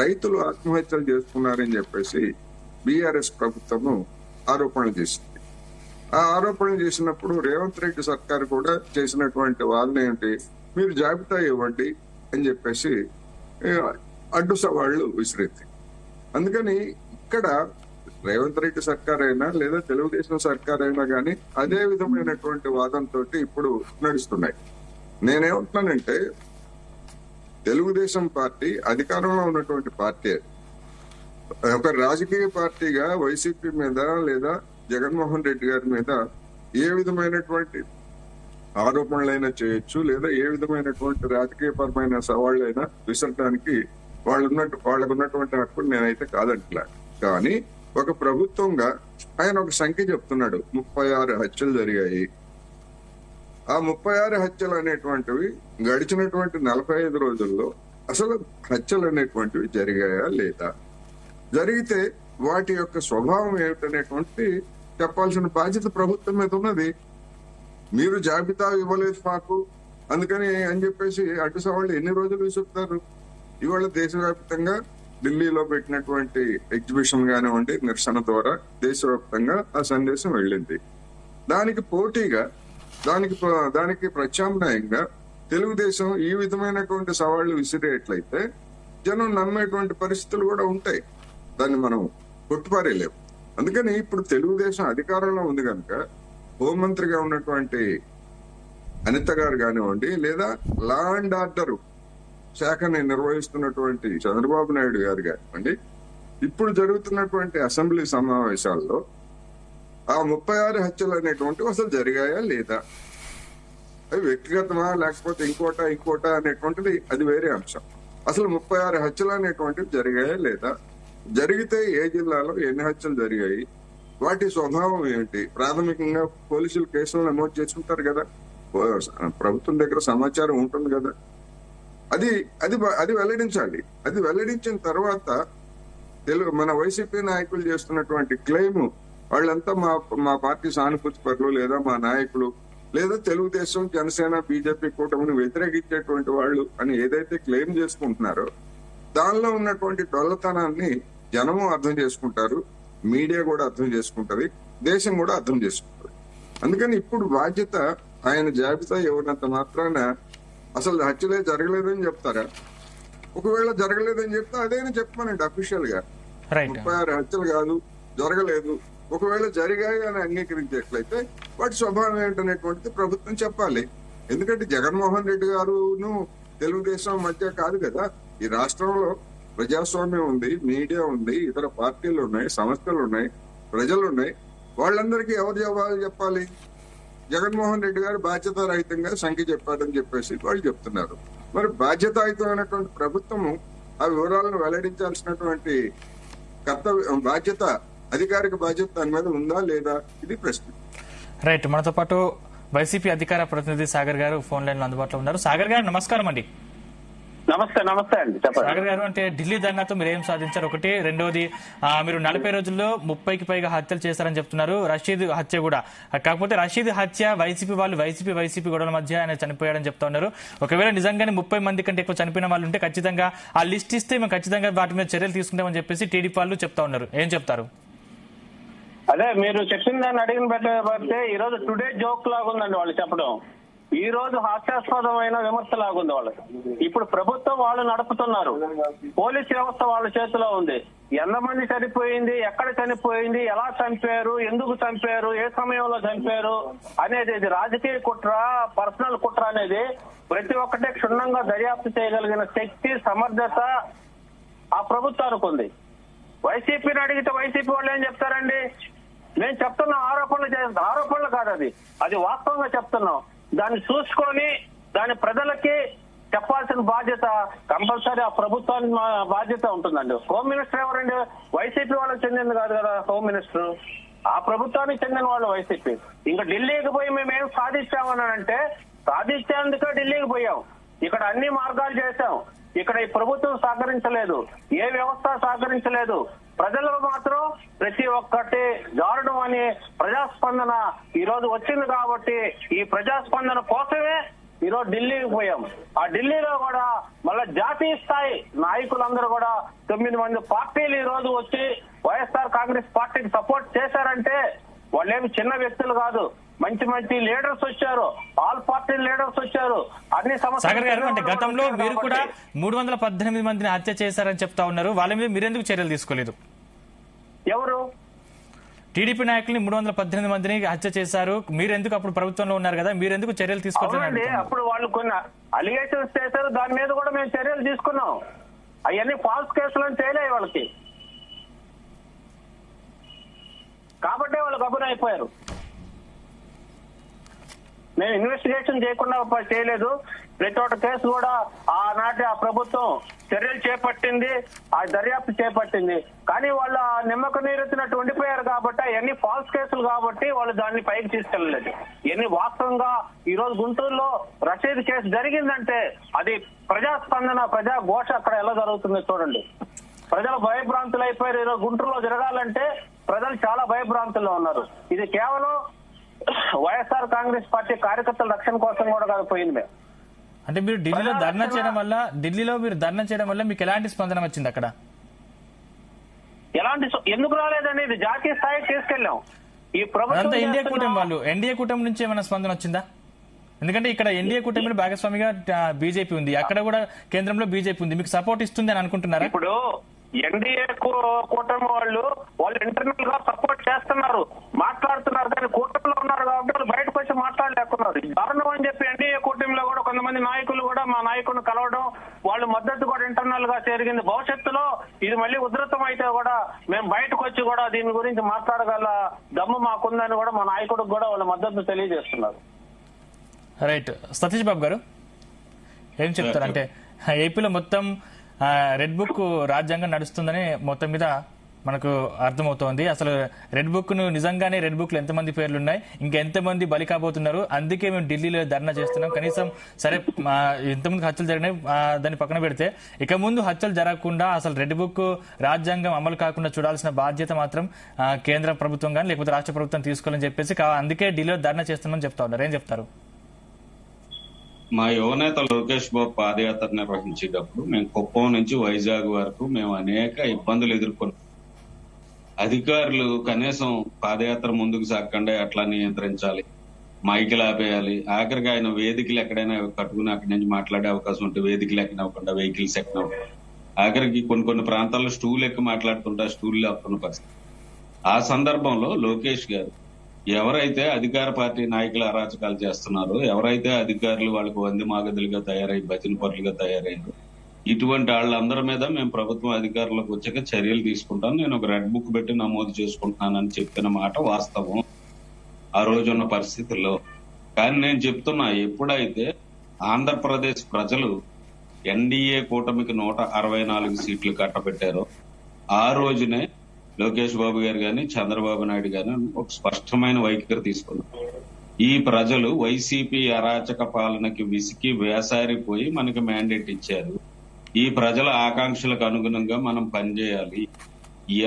రైతులు ఆత్మహత్యలు చేసుకున్నారని చెప్పేసి బీఆర్ఎస్ ప్రభుత్వము ఆరోపణలు చేసింది. ఆ ఆరోపణలు చేసినప్పుడు రేవంత్ రెడ్డి సర్కారు కూడా చేసినటువంటి వాళ్ళని ఏంటి, మీరు జాబితా ఇవ్వండి అని చెప్పేసి అడ్డు సవాళ్లు విసిరింది. అందుకని ఇక్కడ రేవంత్ రెడ్డి సర్కార్ అయినా లేదా తెలుగుదేశం సర్కార్ అయినా కానీ అదే విధమైనటువంటి వాదంతో ఇప్పుడు నడుస్తున్నాయి. నేనేమంటున్నానంటే తెలుగుదేశం పార్టీ అధికారంలో ఉన్నటువంటి పార్టీ, ఒక రాజకీయ పార్టీగా వైసీపీ మీద లేదా జగన్మోహన్ రెడ్డి గారి మీద ఏ విధమైనటువంటి ఆరోపణలైనా చేయొచ్చు, లేదా ఏ విధమైనటువంటి రాజకీయపరమైన సవాళ్లైనా విసరడానికి వాళ్ళకు ఉన్నటువంటి హక్కులు నేనైతే కాదంటలే. కానీ ఒక ప్రభుత్వంగా ఆయన ఒక సంఖ్య చెప్తున్నాడు, 36 హత్యలు జరిగాయి. ఆ 36 హత్యలు అనేటువంటివి గడిచినటువంటి 45 రోజుల్లో అసలు హత్యలు అనేటువంటివి జరిగాయా లేదా, జరిగితే వాటి యొక్క స్వభావం ఏమిటనేటువంటి చెప్పాల్సిన బాధ్యత ప్రభుత్వం మీద ఉన్నది. మీరు జాబితా ఇవ్వలేదు మాకు అందుకని అని చెప్పేసి అడ్డు సవాళ్ళు ఎన్ని రోజులు విసురుతారు? ఇవాళ దేశవ్యాప్తంగా ఢిల్లీలో పెట్టినటువంటి ఎగ్జిబిషన్ కానివ్వండి, నిరసన ద్వారా దేశవ్యాప్తంగా ఆ సందేశం వెళ్ళింది. దానికి పోటీగా దానికి ప్రత్యామ్నాయంగా తెలుగుదేశం ఈ విధమైనటువంటి సవాళ్లు విసిరేట్లయితే జనం నమ్మేటువంటి పరిస్థితులు కూడా ఉంటాయి. దాన్ని మనం కొట్టుపారేలేము. అందుకని ఇప్పుడు తెలుగుదేశం అధికారంలో ఉంది కనుక హోంమంత్రిగా ఉన్నటువంటి అనిత గారు కానివ్వండి, లేదా లా అండ్ ఆర్డర్ శాఖని నిర్వహిస్తున్నటువంటి చంద్రబాబు నాయుడు గారు కానివ్వండి, ఇప్పుడు జరుగుతున్నటువంటి అసెంబ్లీ సమావేశాల్లో ఆ 36 హత్యలు అనేటువంటివి అసలు జరిగాయా లేదా, అవి వ్యక్తిగతమా లేకపోతే ఇంకోట అనేటువంటిది అది వేరే అంశం. అసలు 36 హత్యలు అనేటువంటివి జరిగాయా లేదా, జరిగితే ఏ జిల్లాలో ఎన్ని హత్యలు జరిగాయి, వాటి స్వభావం ఏంటి, ప్రాథమికంగా పోలీసులు కేసులు నమోదు చేసుకుంటారు కదా, ప్రభుత్వం దగ్గర సమాచారం ఉంటుంది కదా, అది అది అది వెల్లడించాలి. అది వెల్లడించిన తర్వాత మన వైసీపీ నాయకులు చేస్తున్నటువంటి క్లెయిమ్, వాళ్ళంతా మా పార్టీ సానుభూతి పరులు, లేదా మా నాయకులు, లేదా తెలుగుదేశం జనసేన బీజేపీ కూటమిని వ్యతిరేకించేటువంటి వాళ్ళు అని ఏదైతే క్లెయిమ్ చేసుకుంటున్నారో దానిలో ఉన్నటువంటి డొల్లతనాన్ని జనము అర్థం చేసుకుంటారు, మీడియా కూడా అర్థం చేసుకుంటది, దేశం కూడా అర్థం చేసుకుంటది. అందుకని ఇప్పుడు బాధ్యత ఆయన జాబితా ఎవరినంత మాత్రాన అసలు హత్యలే జరగలేదని చెప్తారా? ఒకవేళ జరగలేదని చెప్తే అదేనా చెప్పమనండి అఫీషియల్ గా. 36 హత్యలు కాదు, జరగలేదు. ఒకవేళ జరిగాయి అని అంగీకరించేట్లయితే వాటి స్వభావం ఏంటనేటువంటిది ప్రభుత్వం చెప్పాలి. ఎందుకంటే జగన్మోహన్ రెడ్డి గారును తెలుగుదేశం మధ్య కాదు కదా, ఈ రాష్ట్రంలో ప్రజాస్వామ్యం ఉంది, మీడియా ఉంది, ఇతర పార్టీలు ఉన్నాయి, సంస్థలు ఉన్నాయి, ప్రజలు ఉన్నాయి. వాళ్ళందరికీ ఎవరు జవాబు చెప్పాలి? జగన్మోహన్ రెడ్డి గారు బాధ్యతారహితంగా సంఖ్య చెప్పారని చెప్పేసి వాళ్ళు చెప్తున్నారు. మరి బాధ్యతాయుతమైనటువంటి ప్రభుత్వము ఆ వివరాలను వెల్లడించాల్సినటువంటి బాధ్యత, అధికారిక బాధ్యత దాని మీద ఉందా లేదా, ఇది ప్రశ్న. రైట్, మనతో పాటు వైసీపీ అధికార ప్రతినిధి సాగర్ గారు ఫోన్ లైన్ లో అందుబాటులో ఉన్నారు. సాగర్ గారు నమస్కారం అండి. నమస్తే అండి, చెప్పండి. సాగర్ గారు, అంటే ఢిల్లీ ధర్నాతో మీరు ఏం సాధించారు? ఒకటి, రెండోది, మీరు 40 రోజుల్లో 30కి పైగా హత్యలు చేశారని చెప్తున్నారు. రషీద్ హత్య కూడా, కాకపోతే రషీద్ హత్య వైసీపీ వాళ్ళు వైసీపీ గొడవల మధ్య ఆయన చనిపోయాడని చెప్తా ఉన్నారు. ఒకవేళ నిజంగానే 30 మంది కంటే ఎక్కువ చనిపోయిన వాళ్ళు ఉంటే ఖచ్చితంగా ఆ లిస్ట్ ఇస్తే మేము ఖచ్చితంగా వాటి మీద చర్యలు తీసుకుంటామని చెప్పేసి టీడీపీ వాళ్ళు చెప్తా ఉన్నారు. ఏం చెప్తారు? అదే మీరు చెప్పిన దాన్ని అడిగిన బట్టే ఈ రోజు టుడే జోక్ లాగా ఉందండి వాళ్ళు చెప్పడం. ఈ రోజు హాస్యాస్పదమైన విమర్శ లాగుంది వాళ్ళకి. ఇప్పుడు ప్రభుత్వం వాళ్ళు నడుపుతున్నారు, పోలీస్ వ్యవస్థ వాళ్ళ చేతిలో ఉంది. ఎంతమంది చనిపోయింది, ఎక్కడ చనిపోయింది, ఎలా చంపారు, ఎందుకు చంపారు, ఏ సమయంలో చంపారు అనేది, ఇది రాజకీయ కుట్ర, పర్సనల్ కుట్ర అనేది ప్రతి ఒక్కటే క్షుణ్ణంగా దర్యాప్తు చేయగలిగిన శక్తి, సమర్థత ఆ ప్రభుత్వానికి ఉంది. వైసీపీని అడిగితే వైసీపీ వాళ్ళు ఏం చెప్తారండి? మేము చెప్తున్న ఆరోపణలు కాదు, అది వాస్తవంగా చెప్తున్నాం. దాన్ని చూసుకొని దాని ప్రజలకి చెప్పాల్సిన బాధ్యత కంపల్సరీ ఆ ప్రభుత్వానికి బాధ్యత ఉంటుందండి. హోమ్ మినిస్టర్ ఎవరండి? వైసీపీ వాళ్ళకి చెందింది కాదు కదా హోమ్ మినిస్టర్, ఆ ప్రభుత్వానికి చెందిన వాళ్ళు వైసీపీ. ఇంకా ఢిల్లీకి పోయి మేమేం సాధించామని అంటే, సాధించేందుకే ఢిల్లీకి పోయాం. ఇక్కడ అన్ని మార్గాలు చేశాం. ఇక్కడ ఈ ప్రభుత్వం సహకరించలేదు, ఏ వ్యవస్థ సహకరించలేదు. ప్రజలు మాత్రం ప్రతి ఒక్కటి జారడం అనే ప్రజాస్పందన ఈ రోజు వచ్చింది కాబట్టి ఈ ప్రజాస్పందన కోసమే ఈ రోజు ఢిల్లీకి పోయాం. ఆ ఢిల్లీలో కూడా మళ్ళా జాతీయ స్థాయి నాయకులందరూ కూడా 9 మంది పార్టీలు ఈ రోజు వచ్చి వైఎస్ఆర్ కాంగ్రెస్ పార్టీకి సపోర్ట్ చేశారంటే వాళ్ళేమి చిన్న వ్యక్తులు కాదు, మంచి లీడర్స్ వచ్చారు, ఆల్ పార్టీ లీడర్స్ వచ్చారు. అన్ని సాగర్ గారు, అంటే గతంలో మీరు కూడా 318 మందిని హత్య చేశారని చెప్తా ఉన్నారు. వాళ్ళ మీద మీరెందుకు చర్యలు తీసుకోలేదు? ఎవరు? టీడీపీ నాయకుల్ని 318 మందిని హత్య చేశారు, మీరెందుకు అప్పుడు ప్రభుత్వంలో ఉన్నారు కదా, మీరెందుకు చర్యలు తీసుకోవాలి? అప్పుడు వాళ్ళు కొన్ని అలిగేషన్స్ చేశారు, దాని మీద కూడా మేము చర్యలు తీసుకున్నాం. అవన్నీ ఫాల్స్ కేసులను చేయలే వాళ్ళకి, కాబట్టే వాళ్ళు గబున అయిపోయారు. మేము ఇన్వెస్టిగేషన్ చేయకుండా చేయలేదు. ప్రతి ఒక్క కేసు కూడా ఆనాటి ఆ ప్రభుత్వం చర్యలు చేపట్టింది, ఆ దర్యాప్తు చేపట్టింది. కానీ వాళ్ళు ఆ నిమ్మక నీరెత్తినట్టు ఉండిపోయారు కాబట్టి అవన్నీ ఫాల్స్ కేసులు కాబట్టి వాళ్ళు దాన్ని పైకి తీసుకెళ్లలేదు. ఎన్ని వాస్తవంగా ఈ రోజు గుంటూరులో రషీద్ కేసు జరిగిందంటే అది ప్రజాస్పందన, ప్రజా ఘోష అక్కడ ఎలా జరుగుతుందో చూడండి. ప్రజలు భయభ్రాంతులు అయిపోయారు. ఈ రోజు గుంటూరులో జరగాలంటే ప్రజలు చాలా భయభ్రాంతుల్లో ఉన్నారు. ఇది కేవలం వైఎస్ఆర్ కాంగ్రెస్ పార్టీ కార్యకర్తల రక్షణ కోసం కూడా కాదు పోయింది. మేము అంటే మీరు ఢిల్లీలో ధర్నా చేయడం వల్ల మీకు ఎలాంటి స్పందన వచ్చింది? అక్కడ ఎందుకు రాలేదనేది జాతీయ స్థాయికి తీసుకెళ్లాం. ఈ ప్రభుత్వం ఎన్డీఏ కూటమి నుంచి ఏమైనా స్పందన వచ్చిందా? ఎందుకంటే ఇక్కడ ఎన్డీఏ కూటమిలో భాగస్వామిగా బీజేపీ ఉంది, అక్కడ కూడా కేంద్రంలో బీజేపీ ఉంది, మీకు సపోర్ట్ ఇస్తుంది అని అనుకుంటున్నారా? ఇప్పుడు ఎన్డీఏ కూటమి వాళ్ళు ఇంటర్నల్ గా సపోర్ట్ చేస్తున్నారు, మాట్లాడుతున్నారు, కానీ కూటమిలో ఉన్నారు కాబట్టి వాళ్ళు బయటకు వచ్చి మాట్లాడలేకున్నారు. దారుణం అని చెప్పి ఎన్డీఏ కూటమిలో కూడా కొంతమంది నాయకులు కూడా మా నాయకుడిని కలవడం, వాళ్ళు మద్దతు కూడా ఇంటర్నల్ గా జరిగింది. భవిష్యత్తులో ఇది మళ్ళీ ఉధృతం అయితే కూడా మేము బయటకు వచ్చి కూడా దీని గురించి మాట్లాడగల దమ్ము మాకుందని కూడా మా నాయకుడికి కూడా వాళ్ళ మద్దతు తెలియజేస్తున్నారు. రైట్. సతీష్ బాబు గారు ఏం చెప్తారు? అంటే ఏపీలో మొత్తం రెడ్ బుక్ రాజ్యాంగం నడుస్తుందని మొత్తం మీద మనకు అర్థమవుతోంది. అసలు రెడ్ బుక్ ను నిజంగానే రెడ్ బుక్ లో ఎంతమంది పేర్లు ఉన్నాయి, ఇంకెంతమంది బలి కాబోతున్నారు, అందుకే మేము ఢిల్లీలో ధర్నా చేస్తున్నాం. కనీసం సరే ఇంతమంది హత్యలు జరిగినాయి, దాన్ని పక్కన పెడితే ఇక ముందు హత్యలు జరగకుండా అసలు రెడ్ బుక్ రాజ్యాంగం అమలు కాకుండా చూడాల్సిన బాధ్యత మాత్రం కేంద్ర ప్రభుత్వం కానీ లేకపోతే రాష్ట్ర ప్రభుత్వం తీసుకోవాలని చెప్పేసి అందుకే ఢిల్లీలో ధర్నా చేస్తున్నామని చెప్తా ఉన్నారు. ఏం చెప్తారు? మా యువనేత లోకేష్ బాబు పాదయాత్ర నిర్వహించేటప్పుడు మేము కుప్పం నుంచి వైజాగ్ వరకు మేము అనేక ఇబ్బందులు ఎదుర్కొన్నాం. అధికారులు కనీసం పాదయాత్ర ముందుకు సాగకుండా ఎట్లా నియంత్రించాలి, మైకులు ఆపేయాలి, ఆఖరికి ఆయన వేదికలు ఎక్కడైనా కట్టుకుని అక్కడి నుంచి మాట్లాడే అవకాశం ఉంటే వేదికలు ఎక్కనవ్వకుండా వెహికల్స్ ఎక్కనవ్వకుండా, ఆఖరికి కొన్ని ప్రాంతాల్లో స్టూల్ ఎక్కి మాట్లాడుతుంటే స్టూల్ ఆపుతున్న పరిస్థితి. ఆ సందర్భంలో లోకేష్ గారు ఎవరైతే అధికార పార్టీ నాయకులు అరాచకాలు చేస్తున్నారో, ఎవరైతే అధికారులు వాళ్ళకు వంది మాగదులుగా తయారై భజన పరులుగా తయారైందో, ఇటువంటి వాళ్ళందరి మీద మేము ప్రభుత్వం అధికారులకు వచ్చాక చర్యలు తీసుకుంటాం, నేను ఒక రెడ్ బుక్ పెట్టి నమోదు చేసుకుంటున్నానని చెప్పిన మాట వాస్తవం ఆ రోజున్న పరిస్థితుల్లో. కానీ నేను చెప్తున్నా, ఎప్పుడైతే ఆంధ్రప్రదేశ్ ప్రజలు ఎన్డీఏ కూటమికి 164 సీట్లు కట్టబెట్టారో ఆ రోజునే లోకేష్ బాబు గారు గాని చంద్రబాబు నాయుడు గాని ఒక స్పష్టమైన వైఖరి తీసుకున్నారు. ఈ ప్రజలు వైసీపీ అరాచక పాలనకి విసికి వేసారిపోయి మనకి మ్యాండేట్ ఇచ్చారు. ఈ ప్రజల ఆకాంక్షలకు అనుగుణంగా మనం పనిచేయాలి.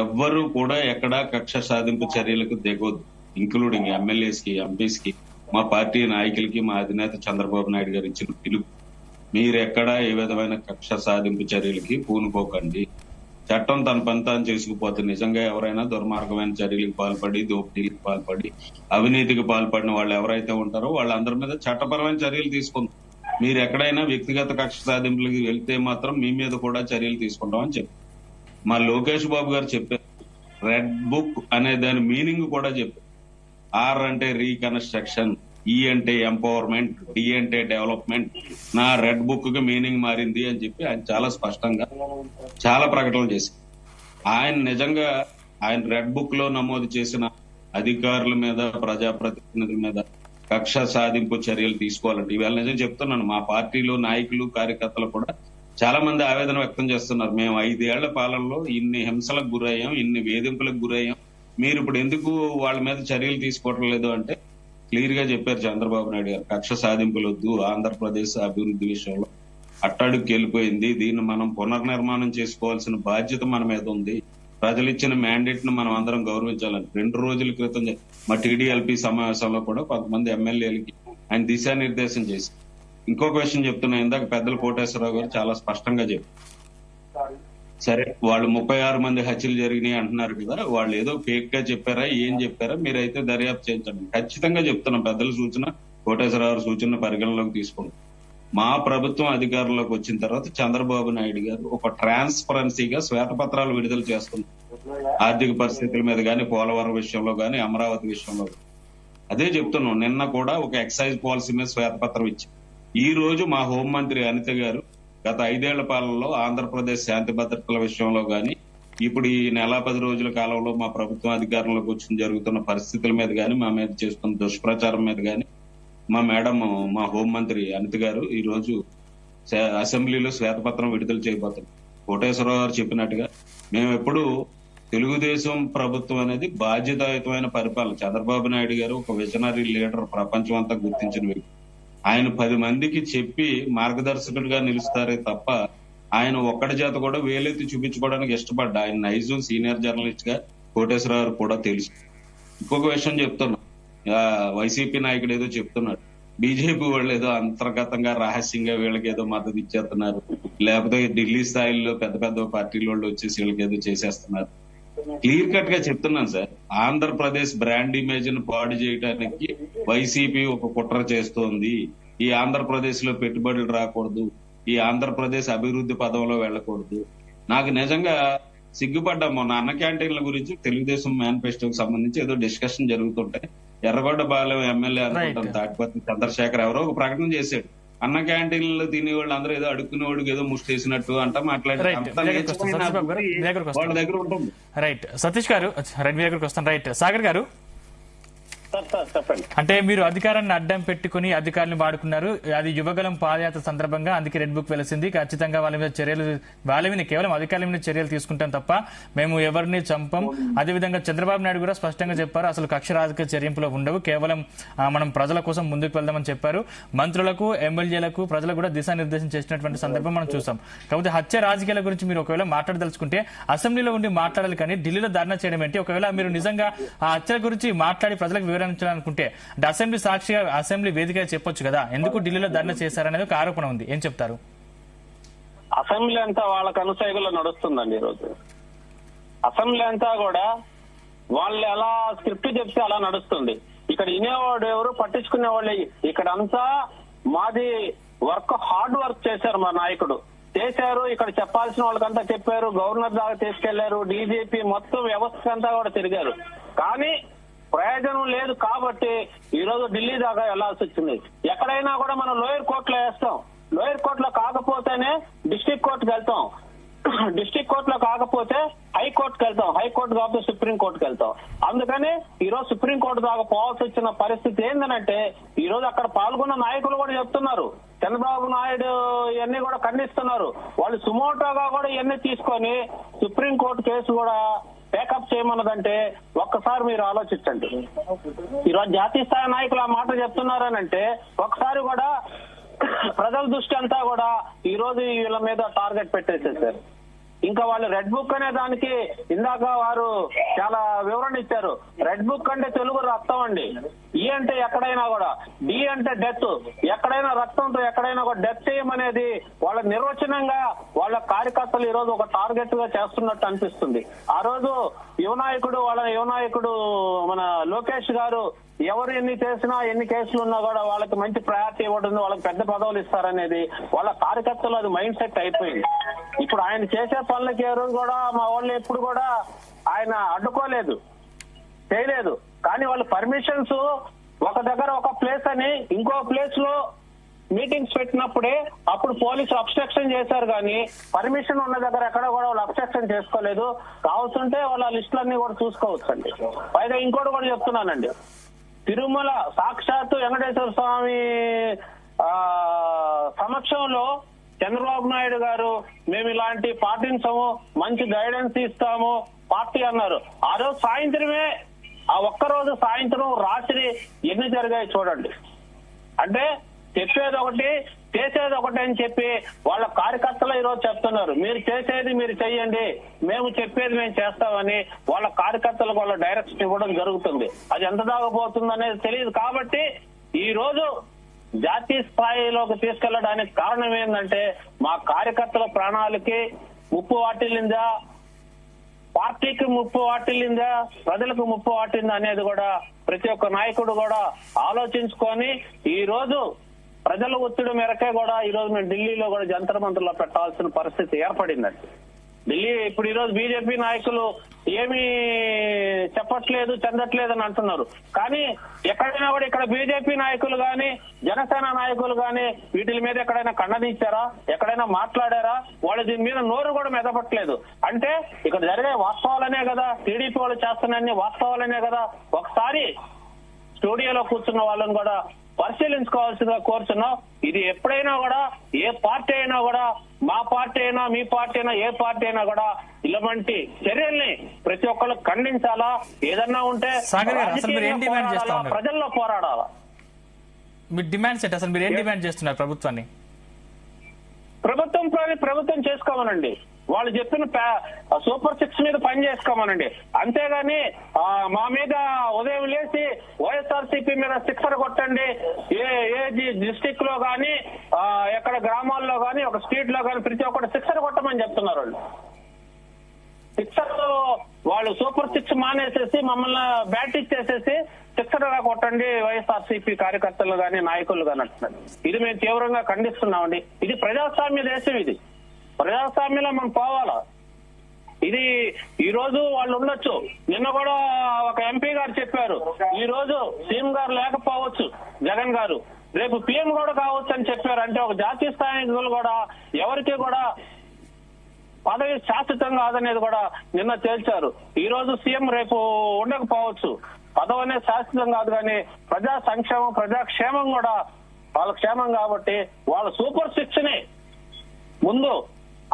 ఎవ్వరూ కూడా ఎక్కడా కక్ష సాధింపు చర్యలకు దిగొద్దు, ఇంక్లూడింగ్ ఎమ్మెల్యేస్ కి, ఎంపీస్ కి, మా పార్టీ నాయకులకి మా అధినేత చంద్రబాబు నాయుడు గారు ఇచ్చిన పిలుపు. మీరెక్కడా ఏ విధమైన కక్ష సాధింపు చర్యలకి పూనుకోకండి. చట్టం తన పని తాను చేసుకుపోతే నిజంగా ఎవరైనా దుర్మార్గమైన చర్యలకు పాల్పడి, దోపిడీలకు పాల్పడి, అవినీతికి పాల్పడిన వాళ్ళు ఎవరైతే ఉంటారో వాళ్ళందరి మీద చట్టపరమైన చర్యలు తీసుకుంటాం. మీరు ఎక్కడైనా వ్యక్తిగత కక్ష సాధింపులకి వెళ్తే మాత్రం మీ మీద కూడా చర్యలు తీసుకుంటామని చెప్పారు. మా లోకేష్ బాబు గారు చెప్పారు, రెడ్ బుక్ అనే దాని మీనింగ్ కూడా చెప్పారు. ఆర్ అంటే రీకన్స్ట్రక్షన్, ఈ అంటే ఎంపవర్మెంట్, డి అంటే డెవలప్మెంట్. నా రెడ్ బుక్ కి మీనింగ్ మారింది అని చెప్పి ఆయన చాలా స్పష్టంగా చాలా ప్రకటనలు చేశారు. ఆయన నిజంగా ఆయన రెడ్ బుక్ లో నమోదు చేసిన అధికారుల మీద, ప్రజాప్రతినిధుల మీద కక్ష సాధింపు చర్యలు తీసుకోవాలంటే ఇవాళ నిజం చెప్తున్నాను, మా పార్టీలో నాయకులు, కార్యకర్తలు కూడా చాలా మంది ఆవేదన వ్యక్తం చేస్తున్నారు. మేము 5 ఏళ్ల పాలనలో ఇన్ని హింసలకు గురయ్యాం, ఇన్ని వేధింపులకు గురయ్యాం, మీరు ఇప్పుడు ఎందుకు వాళ్ళ మీద చర్యలు తీసుకోవటం లేదు అంటే క్లియర్ గా చెప్పారు చంద్రబాబు నాయుడు గారు, కక్ష సాధింపులు వద్దు, ఆంధ్రప్రదేశ్ అభివృద్ధి విషయంలో అట్టడుగుకి వెళ్ళిపోయింది, దీన్ని మనం పునర్నిర్మాణం చేసుకోవాల్సిన బాధ్యత మన మీద ఉంది, ప్రజలు ఇచ్చిన మ్యాండేట్ ను మనం అందరం గౌరవించాలని 2 రోజుల క్రితం మా టీడీఎల్పీ సమావేశంలో కూడా కొంతమంది ఎమ్మెల్యేలకి ఆయన దిశానిర్దేశం చేసి. ఇంకొక విషయం చెప్తున్నా, ఇందాక పెద్దలు కోటేశ్వరరావు గారు చాలా స్పష్టంగా చెప్పారు. సరే వాళ్ళు 36 మంది హత్యలు జరిగినాయి అంటున్నారు కదా, వాళ్ళు ఏదో ఫేక్ గా చెప్పారా, ఏం చెప్పారా, మీరైతే దర్యాప్తు చేయించండి. ఖచ్చితంగా చెప్తున్నాం, పెద్దల సూచన, కోటేశ్వరరావు సూచన పరిగణలోకి తీసుకుంటాం. మా ప్రభుత్వం అధికారంలోకి వచ్చిన తర్వాత చంద్రబాబు నాయుడు గారు ఒక ట్రాన్స్పరెన్సీగా శ్వేతపత్రాలు విడుదల చేస్తున్నారు. ఆర్థిక పరిస్థితుల మీద గాని, పోలవరం విషయంలో గాని, అమరావతి విషయంలో. అదే చెప్తున్నాం, నిన్న కూడా ఒక ఎక్సైజ్ పాలసీ మీద శ్వేతపత్రం ఇచ్చి, ఈ రోజు మా హోంమంత్రి అనిత గారు గత 5 ఏళ్ల పాలనలో ఆంధ్రప్రదేశ్ శాంతి భద్రతల విషయంలో గాని, ఇప్పుడు ఈ నెల 10 రోజుల కాలంలో మా ప్రభుత్వం అధికారంలోకి వచ్చిన జరుగుతున్న పరిస్థితుల మీద గాని, మా మీద చేస్తున్న దుష్ప్రచారం మీద గాని మా మేడం, మా హోంమంత్రి అనిత గారు ఈ రోజు అసెంబ్లీలో శ్వేతపత్రం విడుదల చేయబోతున్నారు. కోటేశ్వరరావు గారు చెప్పినట్టుగా మేము ఎప్పుడు తెలుగుదేశం ప్రభుత్వం అనేది బాధ్యతాయుతమైన పరిపాలన. చంద్రబాబు నాయుడు గారు ఒక విజనరీ లీడర్, ప్రపంచం అంతా గుర్తించిన వ్యక్తి. ఆయన 10 మందికి చెప్పి మార్గదర్శకుడిగా నిలుస్తారే తప్ప ఆయన ఒక్కడి చేత కూడా వేలెత్తి చూపించుకోవడానికి ఇష్టపడ్డా. ఆయన నైజం సీనియర్ జర్నలిస్ట్ గా కోటేశ్వరరావు కూడా తెలుసు. ఇంకొక విషయం చెప్తున్నా, వైసీపీ నాయకుడు ఏదో చెప్తున్నాడు, బీజేపీ వాళ్ళు ఏదో అంతర్గతంగా రహస్యంగా వీళ్ళకి ఏదో మద్దతు ఇచ్చేస్తున్నారు, లేకపోతే ఢిల్లీ స్థాయిలో పెద్ద పెద్ద పార్టీల వాళ్ళు వచ్చేసి వీళ్ళకి ఏదో చేసేస్తున్నారు. క్లియర్ కట్ గా చెప్తున్నాను సార్, ఆంధ్రప్రదేశ్ బ్రాండ్ ఇమేజ్ ను పాడు చేయడానికి వైసీపీ ఒక కుట్ర చేస్తోంది. ఈ ఆంధ్రప్రదేశ్ లో పెట్టుబడులు రాకూడదు, ఈ ఆంధ్రప్రదేశ్ అభివృద్ధి పదంలో వెళ్ళకూడదు. నాకు నిజంగా సిగ్గుపడ్డా. మొన్న అన్న క్యాంటీన్ల గురించి తెలుగుదేశం మేనిఫెస్టోకి సంబంధించి ఏదో డిస్కషన్ జరుగుతుంటే ఎర్రగొండపాలెం ఎమ్మెల్యే అనుకుంటాం తాటిపత్రి చంద్రశేఖర్ ఎవరో ఒక ప్రకటన చేశాడు. అన్న క్యాంటీన్లో తినే వాళ్ళు అందరూ ఏదో అడుక్కునేవాడికి ఏదో ముష్టి వేసినట్టు అంట మాట్లాడారు. వాళ్ళ దగ్గర ఉంటుంది. రైట్ సతీష్ గారు, రైట్ మీ దగ్గరకు వస్తాను. రైట్ సాగర్ గారు, చెప్పండి. అంటే మీరు అధికారాన్ని అడ్డం పెట్టుకుని అధికారులను వాడుకున్నారు. అది యువగలం పాదయాత్ర సందర్భంగా అందుకే రెడ్ బుక్ వెలిసింది. ఖచ్చితంగా వాళ్ళ మీద కేవలం అధికారుల మీద చర్యలు తీసుకుంటాం తప్ప మేము ఎవరిని చంపం. అదేవిధంగా చంద్రబాబు నాయుడు కూడా స్పష్టంగా చెప్పారు, అసలు కక్ష రాజకీయ చర్యింపులో ఉండవు, కేవలం మనం ప్రజల కోసం ముందుకు వెళ్దామని చెప్పారు. మంత్రులకు, ఎమ్మెల్యేలకు, ప్రజలకు కూడా దిశానిర్దేశం చేసినటువంటి సందర్భం మనం చూసాం. కాకపోతే హత్య రాజకీయాల గురించి మీరు ఒకవేళ మాట్లాడదలుచుకుంటే అసెంబ్లీలో ఉండి మాట్లాడాలి, కానీ ఢిల్లీలో ధర్నా చేయడం ఏంటి? ఒకవేళ మీరు నిజంగా ఆ హత్యల గురించి మాట్లాడి ప్రజలకు వివరించాలనుకుంటే అంటే అసెంబ్లీ సాక్షిగా, అసెంబ్లీ వేదికగా చెప్పొచ్చు కదా, ఎందుకు ఢిల్లీలో ధర్నా చేశారనేది ఒక ఆరోపణ ఉంది. ఏం చెప్తారు? అసెంబ్లీ అంతా వాళ్ళకి అనుసైగులో నడుస్తుందండి. ఈరోజు అసెంబ్లీ అంతా కూడా వాళ్ళు ఎలా స్క్రిప్ట్ చెప్తే అలా నడుస్తుంది. ఇక్కడ వినేవాడు ఎవరు, పట్టించుకునే వాళ్ళు ఇక్కడ అంతా మాది హార్డ్ వర్క్ చేశారు. మా నాయకుడు చేశారు, ఇక్కడ చెప్పాల్సిన వాళ్ళకంతా చెప్పారు, గవర్నర్ దాకా తీసుకెళ్లారు, డీజీపీ మొత్తం వ్యవస్థ అంతా కూడా తిరిగారు. కానీ ప్రయోజనం లేదు కాబట్టి ఈ రోజు ఢిల్లీ దాకా వెళ్లాల్సి వచ్చింది. ఎక్కడైనా కూడా మనం లోయర్ కోర్టులో వేస్తాం, లోయర్ కోర్టులో కాకపోతేనే డిస్ట్రిక్ట్ కోర్టుకు వెళ్తాం, డిస్ట్రిక్ట్ కోర్టులో కాకపోతే హైకోర్టుకు వెళ్తాం, హైకోర్టు కాకపోతే సుప్రీం కోర్టుకు వెళ్తాం. అందుకని ఈ రోజు సుప్రీం కోర్టు దాకా పోవాల్సి వచ్చిన పరిస్థితి ఏంటంటే ఈ రోజు అక్కడ పాల్గొన్న నాయకులు కూడా చెప్తున్నారు, చంద్రబాబు నాయుడు ఇవన్నీ కూడా ఖండిస్తున్నారు. వాళ్ళు సుమోటోగా కూడా ఇవన్నీ తీసుకొని సుప్రీం కోర్టు కేసు కూడా టేకప్ చేయమన్నదంటే ఒక్కసారి మీరు ఆలోచించండి. ఈరోజు జాతీయ స్థాయి నాయకులు ఆ మాట చెప్తున్నారనంటే ఒకసారి కూడా ప్రజల దృష్టి అంతా కూడా ఈ రోజు వీళ్ళ మీద టార్గెట్ పెట్టేసేసారు. ఇంకా వాళ్ళు రెడ్ బుక్ అనే దానికి ఇందాక వారు చాలా వివరణ ఇచ్చారు. రెడ్ బుక్ అంటే తెలుగు రక్తం అండి. ఈ అంటే ఎక్కడైనా కూడా, డి అంటే డెత్, ఎక్కడైనా రక్తంతో ఎక్కడైనా కూడా డెత్ చేయమనేది వాళ్ళ నిర్వచనంగా వాళ్ళ కార్యకర్తలు ఈ రోజు ఒక టార్గెట్ గా చేస్తున్నట్టు అనిపిస్తుంది. ఆ రోజు యువనాయకుడు మన లోకేష్ గారు ఎవరు ఎన్ని చేసినా, ఎన్ని కేసులు ఉన్నా కూడా వాళ్ళకి మంచి ప్రయారిటీ ఇవ్వడం, వాళ్ళకి పెద్ద పదవులు ఇస్తారనేది వాళ్ళ కార్యకర్తలు అది మైండ్ సెట్ అయిపోయింది. ఇప్పుడు ఆయన చేసే పనులకి ఎవరు కూడా మా వాళ్ళు ఎప్పుడు కూడా ఆయన అడ్డుకోలేదు, చేయలేదు. కానీ వాళ్ళు పర్మిషన్స్ ఒక దగ్గర ఒక ప్లేస్ అని ఇంకో ప్లేస్ లో మీటింగ్స్ పెట్టినప్పుడే అప్పుడు పోలీసులు అబ్స్ట్రక్షన్ చేశారు, కానీ పర్మిషన్ ఉన్న దగ్గర ఎక్కడ కూడా వాళ్ళు అబ్స్ట్రక్షన్ చేసుకోలేదు. కావాల్సింటే వాళ్ళ లిస్టులన్నీ కూడా చూసుకోవచ్చండి. పైగా ఇంకోటి కూడా చెప్తున్నానండి, తిరుమల సాక్షాత్తు వెంకటేశ్వర స్వామి సమక్షంలో చంద్రబాబు నాయుడు గారు మేము ఇలాంటి పాటించము, మంచి గైడెన్స్ ఇస్తాము పార్టీ అన్నారు. ఆ రోజు సాయంత్రమే, ఆ ఒక్కరోజు సాయంత్రం రాత్రి ఎన్ని జరిగాయి చూడండి. అంటే చెప్పేది ఒకటి, చేసేది ఒకటి అని చెప్పి వాళ్ళ కార్యకర్తలు ఈరోజు చెప్తున్నారు, మీరు చేసేది మీరు చెయ్యండి, మేము చెప్పేది మేము చేస్తామని వాళ్ళ కార్యకర్తలకు వాళ్ళ డైరెక్షన్ ఇవ్వడం జరుగుతుంది. అది ఎంత దాకా పోతుంది అనేది తెలియదు. కాబట్టి ఈ రోజు జాతీయ స్థాయిలోకి తీసుకెళ్లడానికి కారణం ఏంటంటే మా కార్యకర్తల ప్రాణాలకి ముప్పు వాటిల్లిందా, పార్టీకి ముప్పు వాటిల్లిందా, ప్రజలకు ముప్పు వాటిందా అనేది కూడా ప్రతి ఒక్క నాయకుడు కూడా ఆలోచించుకొని ఈ రోజు ప్రజల ఒత్తిడి మేరకే కూడా ఈ రోజు మేము ఢిల్లీలో కూడా జంతర్ మంతర్లో పెట్టాల్సిన పరిస్థితి ఏర్పడిందండి. ఢిల్లీ ఇప్పుడు ఈ రోజు బీజేపీ నాయకులు ఏమీ చెప్పట్లేదు, చెందట్లేదు అని అంటున్నారు. కానీ ఎక్కడైనా కూడా ఇక్కడ బీజేపీ నాయకులు గాని, జనసేన నాయకులు గాని వీటి మీద ఎక్కడైనా ఖండనిచ్చారా, ఎక్కడైనా మాట్లాడారా? వాళ్ళు దీని మీద నోరు కూడా మెదపట్లేదు. అంటే ఇక్కడ జరిగే వాస్తవాలనే కదా, టీడీపీ వాళ్ళు చేస్తున్న వాస్తవాలనే కదా. ఒకసారి స్టూడియోలో కూర్చున్న వాళ్ళని కూడా పరిశీలించుకోవాల్సిందిగా కోరుతున్నాం. ఇది ఎప్పుడైనా కూడా ఏ పార్టీ అయినా కూడా, మా పార్టీ అయినా మీ పార్టీ అయినా ఏ పార్టీ అయినా కూడా ఇలాంటి చర్యల్ని ప్రతి ఒక్కరు ఖండించాలా. ఏదన్నా ఉంటే ప్రజల్లో పోరాడాలా. మీ డిమాండ్స్ ఏంటి? అసలు మీరు ఏం డిమాండ్ చేస్తున్నారు ప్రభుత్వాన్ని? ప్రభుత్వం చేసుకోమనండి. వాళ్ళు చెప్పిన సూపర్ సిక్స్ మీద పని చేసుకోమనండి. అంతేగాని మా మీద ఉదయం లేచి వైఎస్ఆర్సీపీ మీద సిక్సర్ కొట్టండి, ఏ డిస్టిక్ లో గాని, ఎక్కడ గ్రామాల్లో గాని, ఒక స్ట్రీట్ లో గాని ప్రతి ఒక్కటి సిక్సర్ కొట్టమని చెప్తున్నారు వాళ్ళు. సిక్సర్ వాళ్ళు సూపర్ సిక్స్ మానేసేసి మమ్మల్ని బ్యాట్ ఇచ్చేసేసి చిత్తడగా కొట్టండి వైఎస్ఆర్సీపీ కార్యకర్తలు గాని నాయకులు గాని అంటున్నారు. ఇది మేము తీవ్రంగా ఖండిస్తున్నామండి. ఇది ప్రజాస్వామ్య దేశం, ఇది ప్రజాస్వామ్యంలో మనం పోవాలా. ఇది ఈ రోజు వాళ్ళు ఉండొచ్చు, నిన్న కూడా ఒక ఎంపీ గారు చెప్పారు, ఈ రోజు సీఎం గారు లేకపోవచ్చు జగన్ గారు, రేపు పీఎం కూడా కావచ్చు అని చెప్పారు. అంటే ఒక జాతీయ స్థాయికులు కూడా ఎవరికి కూడా పదవి శాశ్వతం కాదనేది కూడా నిన్న తేల్చారు. ఈ రోజు సీఎం రేపు ఉండకపోవచ్చు, పదవి అనేది శాశ్వతం కాదు, కానీ ప్రజా సంక్షేమం ప్రజాక్షేమం కూడా వాళ్ళ క్షేమం కాబట్టి వాళ్ళ సూపర్ సిక్స్ ని ముందు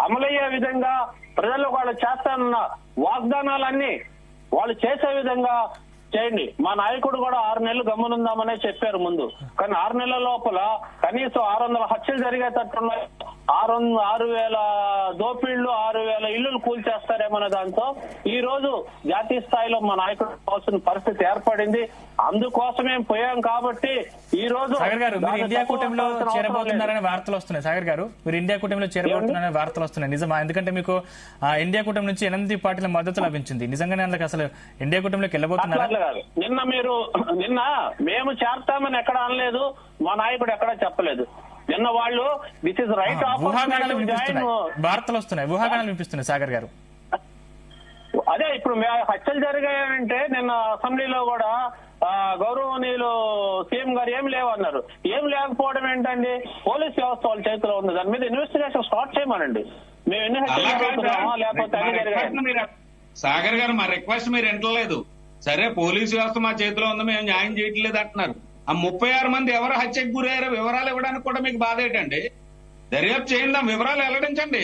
అమలయ్యే విధంగా ప్రజలు వాళ్ళు చేస్తానన్న వాగ్దానాలన్నీ వాళ్ళు చేసే విధంగా చేయండి. మా నాయకుడు కూడా 6 నెలలు గమ్మునుందామనే చెప్పారు ముందు, కానీ 6 నెలల లోపల కనీసం 600 హత్యలు జరిగేటట్టున్నాయి, 6,000 దోపిళ్లు, 6,000 ఇళ్లు కూల్చేస్తారేమన్న దాంతో ఈ రోజు జాతీయ స్థాయిలో మా నాయకుడు కావాల్సిన పరిస్థితి ఏర్పడింది. అందుకోసమే పోయాం కాబట్టి ఈ రోజు సాగర్ గారు మీరు ఇండియా కూటమిలో చేరబోతున్నారనే వార్తలు వస్తున్నాయి. సాగర్ గారు మీరు ఇండియా కూటమిలో చేరబోతున్నారనే వార్తలు వస్తున్నాయి, నిజమా? ఎందుకంటే మీకు ఇండియా కూటమి నుంచి 8 పార్టీల మద్దతు లభించింది. నిజంగానే అందుకు అసలు ఇండియా కూటమిలోకి వెళ్ళబోతున్నారా? నిన్న మేము చేరతామని ఎక్కడ అనలేదు, మా నాయకుడు ఎక్కడా చెప్పలేదు. నిన్న వాళ్ళు దిస్ ఇస్ రైట్ ఊహాగానాలు వినిపిస్తున్నాయి, వార్తలు వస్తున్నాయి, ఊహాగానాలు వినిపిస్తున్నాయి సాగర్ గారు. అదే ఇప్పుడు హత్యలు జరిగాయంటే నిన్న అసెంబ్లీలో కూడా గౌరవనీయులు సీఎం గారు ఏం లేవన్నారు. ఏం లేకపోవడం ఏంటండి, పోలీస్ వ్యవస్థ వాళ్ళ చేతిలో ఉంది, దాని మీద ఇన్వెస్టిగేషన్ స్టార్ట్ చేయమనండి. మేము ఎన్ని హత్యలు జరుగుతున్నామా లేకపోతే అన్ని జరిగాయి. సాగర్ గారు మా రిక్వెస్ట్ మీరు వింటలేదు. సరే పోలీసు వ్యవస్థ మా చేతిలో ఉంది, మేము న్యాయం చేయట్లేదు అంటున్నారు. ఆ 36 మంది ఎవరు హత్యకు గురయ్యారో వివరాలు ఇవ్వడానికి కూడా మీకు బాధ ఏంటండి? దర్యాప్తు చేయండి, వివరాలు వెల్లడించండి.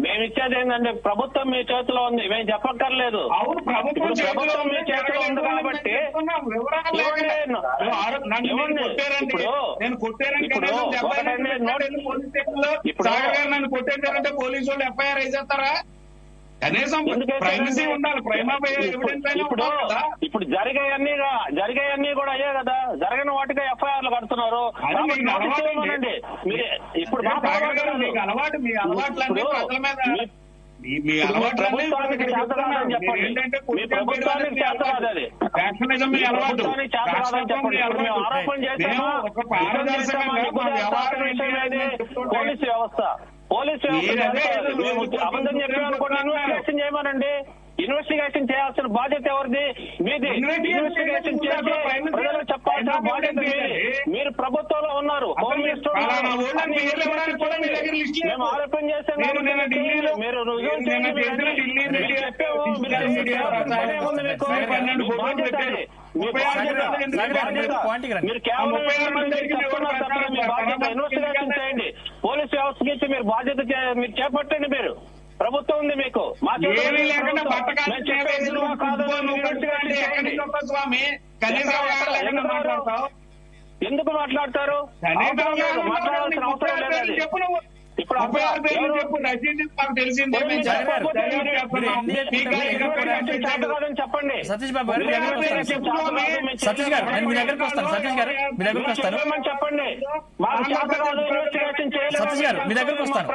మేము ఇచ్చేది ఏంటంటే ప్రభుత్వం మీ చేతిలో ఉంది, మేము చెప్పక్కర్లేదు. అవును, ప్రభుత్వం మీ చేతిలో ఉంది కాబట్టి నన్ను కొట్టేశారంటే పోలీసు వాళ్ళు ఎఫ్ఐఆర్ వేసేస్తారా? కనీసం ప్రైవసీ ఉండాలి, ఇప్పుడు జరిగాయన్నీ కూడా అయ్యే కదా, జరగని వాటికి ఎఫ్ఐఆర్లు కడుతున్నారు. ఇప్పుడు అలవాటు మీ అలవాట్లన్నీ ప్రజల మీద మీ అలవాట్లన్నీ ఏంటంటే ప్రభుత్వానికి చేత కాదు, అది ఫ్యాక్షనిజం మీ అలవాటు. ఆరోపణ చేస్తామా పోలీసు వ్యవస్థ అబద్ధం చెప్పామనుకోండి ఇన్వెస్టిగేషన్ చేయమనండి. ఇన్వెస్టిగేషన్ చేయాల్సిన బాధ్యత ఎవరిది? మీది. ఇన్వెస్టిగేషన్ చేసి ప్రజలకు చెప్పాల్సిన బాధ్యత మీది. మీరు ప్రభుత్వంలో ఉన్నారు, హోమ్ మినిస్టర్ మేము ఆరోపణ చేసాం, మీరు రుజువు చేయండి. మీరు కేవలం ఇన్వెస్టిగేషన్ చేయండి, పోలీస్ వ్యవస్థకి ఇచ్చి మీరు బాధ్యత మీరు చేపట్టండి. మీరు ప్రభుత్వం ఉంది మీకు, మా ఎందుకు మాట్లాడతారు? మాట్లాడాల్సిన అవసరం లేదు. ఇప్పుడు చెప్పండి సతీష్ బాబు గారు, సతీష్ గారు నేను మీ దగ్గరకు వస్తాను. సతీష్ గారు మీ దగ్గరకు వస్తాను. చెప్పండి సతీష్ గారు మీ దగ్గరకు వస్తాను.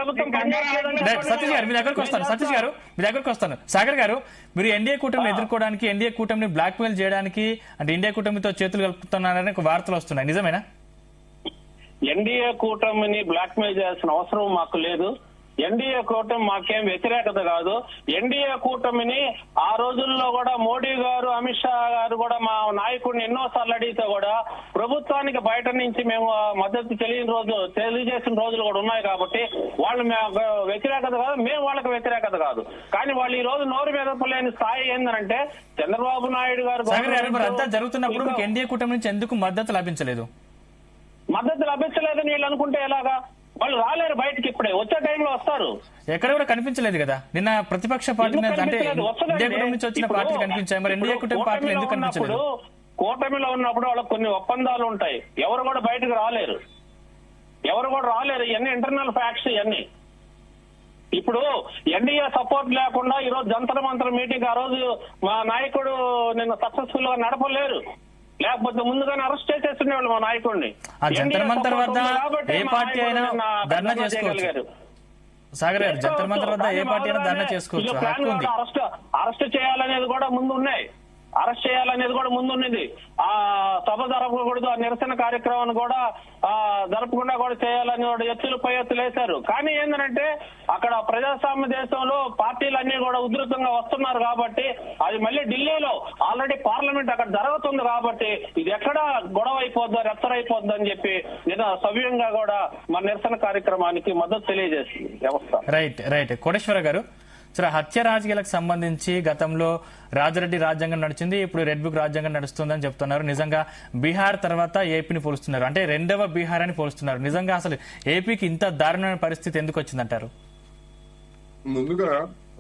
సతీష్ గారు మీ దగ్గరకు వస్తాను. సతీష్ గారు మీ దగ్గరకు వస్తాను. సాగర్ గారు మీరు ఎన్డీఏ కూటమిని ఎదుర్కోవడానికి, ఎన్డీఏ కూటమిని బ్లాక్ మెయిల్ చేయడానికి అంటే ఇండియా కూటమితో చేతులు కలుపుతున్నారని వార్తలు వస్తున్నాయి, నిజమేనా? ఎన్డీఏ కూటమిని బ్లాక్ మెయిల్ చేయాల్సిన అవసరం మాకు లేదు. ఎన్డీఏ కూటమి మాకేం వ్యతిరేకత కాదు. ఎన్డీఏ కూటమిని ఆ రోజుల్లో కూడా మోడీ గారు, అమిత్ షా గారు కూడా మా నాయకుడిని ఎన్నోసార్లు అడిగితే కూడా ప్రభుత్వానికి బయట నుంచి మేము మద్దతు తెలియజేసిన రోజులు కూడా ఉన్నాయి. కాబట్టి వాళ్ళు వ్యతిరేకత కాదు, మేము వాళ్ళకి వ్యతిరేకత కాదు. కానీ వాళ్ళు ఈ రోజు నోరు మెదపలేని స్థాయి ఏంటంటే చంద్రబాబు నాయుడు గారు అంతా జరుగుతున్నప్పుడు మీకు ఎన్డీఏ కూటమి నుంచి ఎందుకు మద్దతు లభించలేదు? మద్దతు లభించలేదని వీళ్ళు అనుకుంటే ఎలాగా? వాళ్ళు రాలేరు బయటకి, ఇప్పుడే వచ్చే టైంలో వస్తారు. ఎక్కడ కూడా కనిపించలేదు కదా నిన్న ప్రతిపక్ష పార్టీ అంటే ఇండియా కూటమి నుంచి వచ్చిన పార్టీలు కనిపించాయి, మరి ఎన్డీఏ కూటమి పార్టీలు ఎందుకు కనిపించలేదు? కూటమిలో ఉన్నప్పుడు వాళ్ళకి కొన్ని ఒప్పందాలు ఉంటాయి, ఎవరు కూడా బయటకు రాలేరు, ఇవన్నీ ఇంటర్నల్ ఫ్యాక్ట్స్. ఇవన్నీ ఇప్పుడు ఎన్డీఏ సపోర్ట్ లేకుండా ఈ రోజు జంతర్ మంతర్ మీటింగ్ ఆ రోజు మా నాయకుడు నిన్న సక్సెస్ఫుల్ గా నడపలేరు, లేకపోతే ముందుగానే అరెస్ట్ చేసేస్తుండేవాళ్ళు మా నాయకుడిని. జంతర్ మంతర్ వద్ద ఏ పార్టీ అయినా ధర్నా చేసుకోవచ్చు. సాగర్ గారు జంతర్ మంతర్ వద్ద ఏ పార్టీ అయినా ధర్నా చేసుకోవచ్చు, అరెస్ట్ చేయాలనేది కూడా ముందు ఉన్నాయి. అరెస్ట్ చేయాలనేది కూడా ముందున్నది. ఆ సభ జరపకూడదు, ఆ నిరసన కార్యక్రమాన్ని కూడా జరపకుండా కూడా చేయాలని ఎత్తులు పై ఎత్తులు వేశారు. కానీ ఏంటంటే అక్కడ ప్రజాస్వామ్య దేశంలో పార్టీలన్నీ కూడా ఉధృతంగా వస్తున్నారు కాబట్టి అది మళ్ళీ ఢిల్లీలో ఆల్రెడీ పార్లమెంట్ అక్కడ జరుగుతుంది కాబట్టి ఇది ఎక్కడ గొడవ అయిపోద్దా రెత్తరైపోద్ది అని చెప్పి నేను సవ్యంగా కూడా మన నిరసన కార్యక్రమానికి మద్దతు తెలియజేసింది వ్యవస్థ. రైట్ కోటేశ్వర గారు, సరే హత్య రాజకీయాలకు సంబంధించి గతంలో రాజరెడ్డి రాజ్యాంగం నడిచింది, ఇప్పుడు రెడ్ బుక్ రాజ్యాంగం నడుస్తుందని చెప్తున్నారు. నిజంగా బీహార్ తర్వాత ఏపీని పోలుస్తున్నారు, అంటే రెండవ బీహార్ అని పోలుస్తున్నారు. నిజంగా అసలు ఏపీకి ఇంత దారుణమైన పరిస్థితి ఎందుకు వచ్చిందంటారు? ముందుగా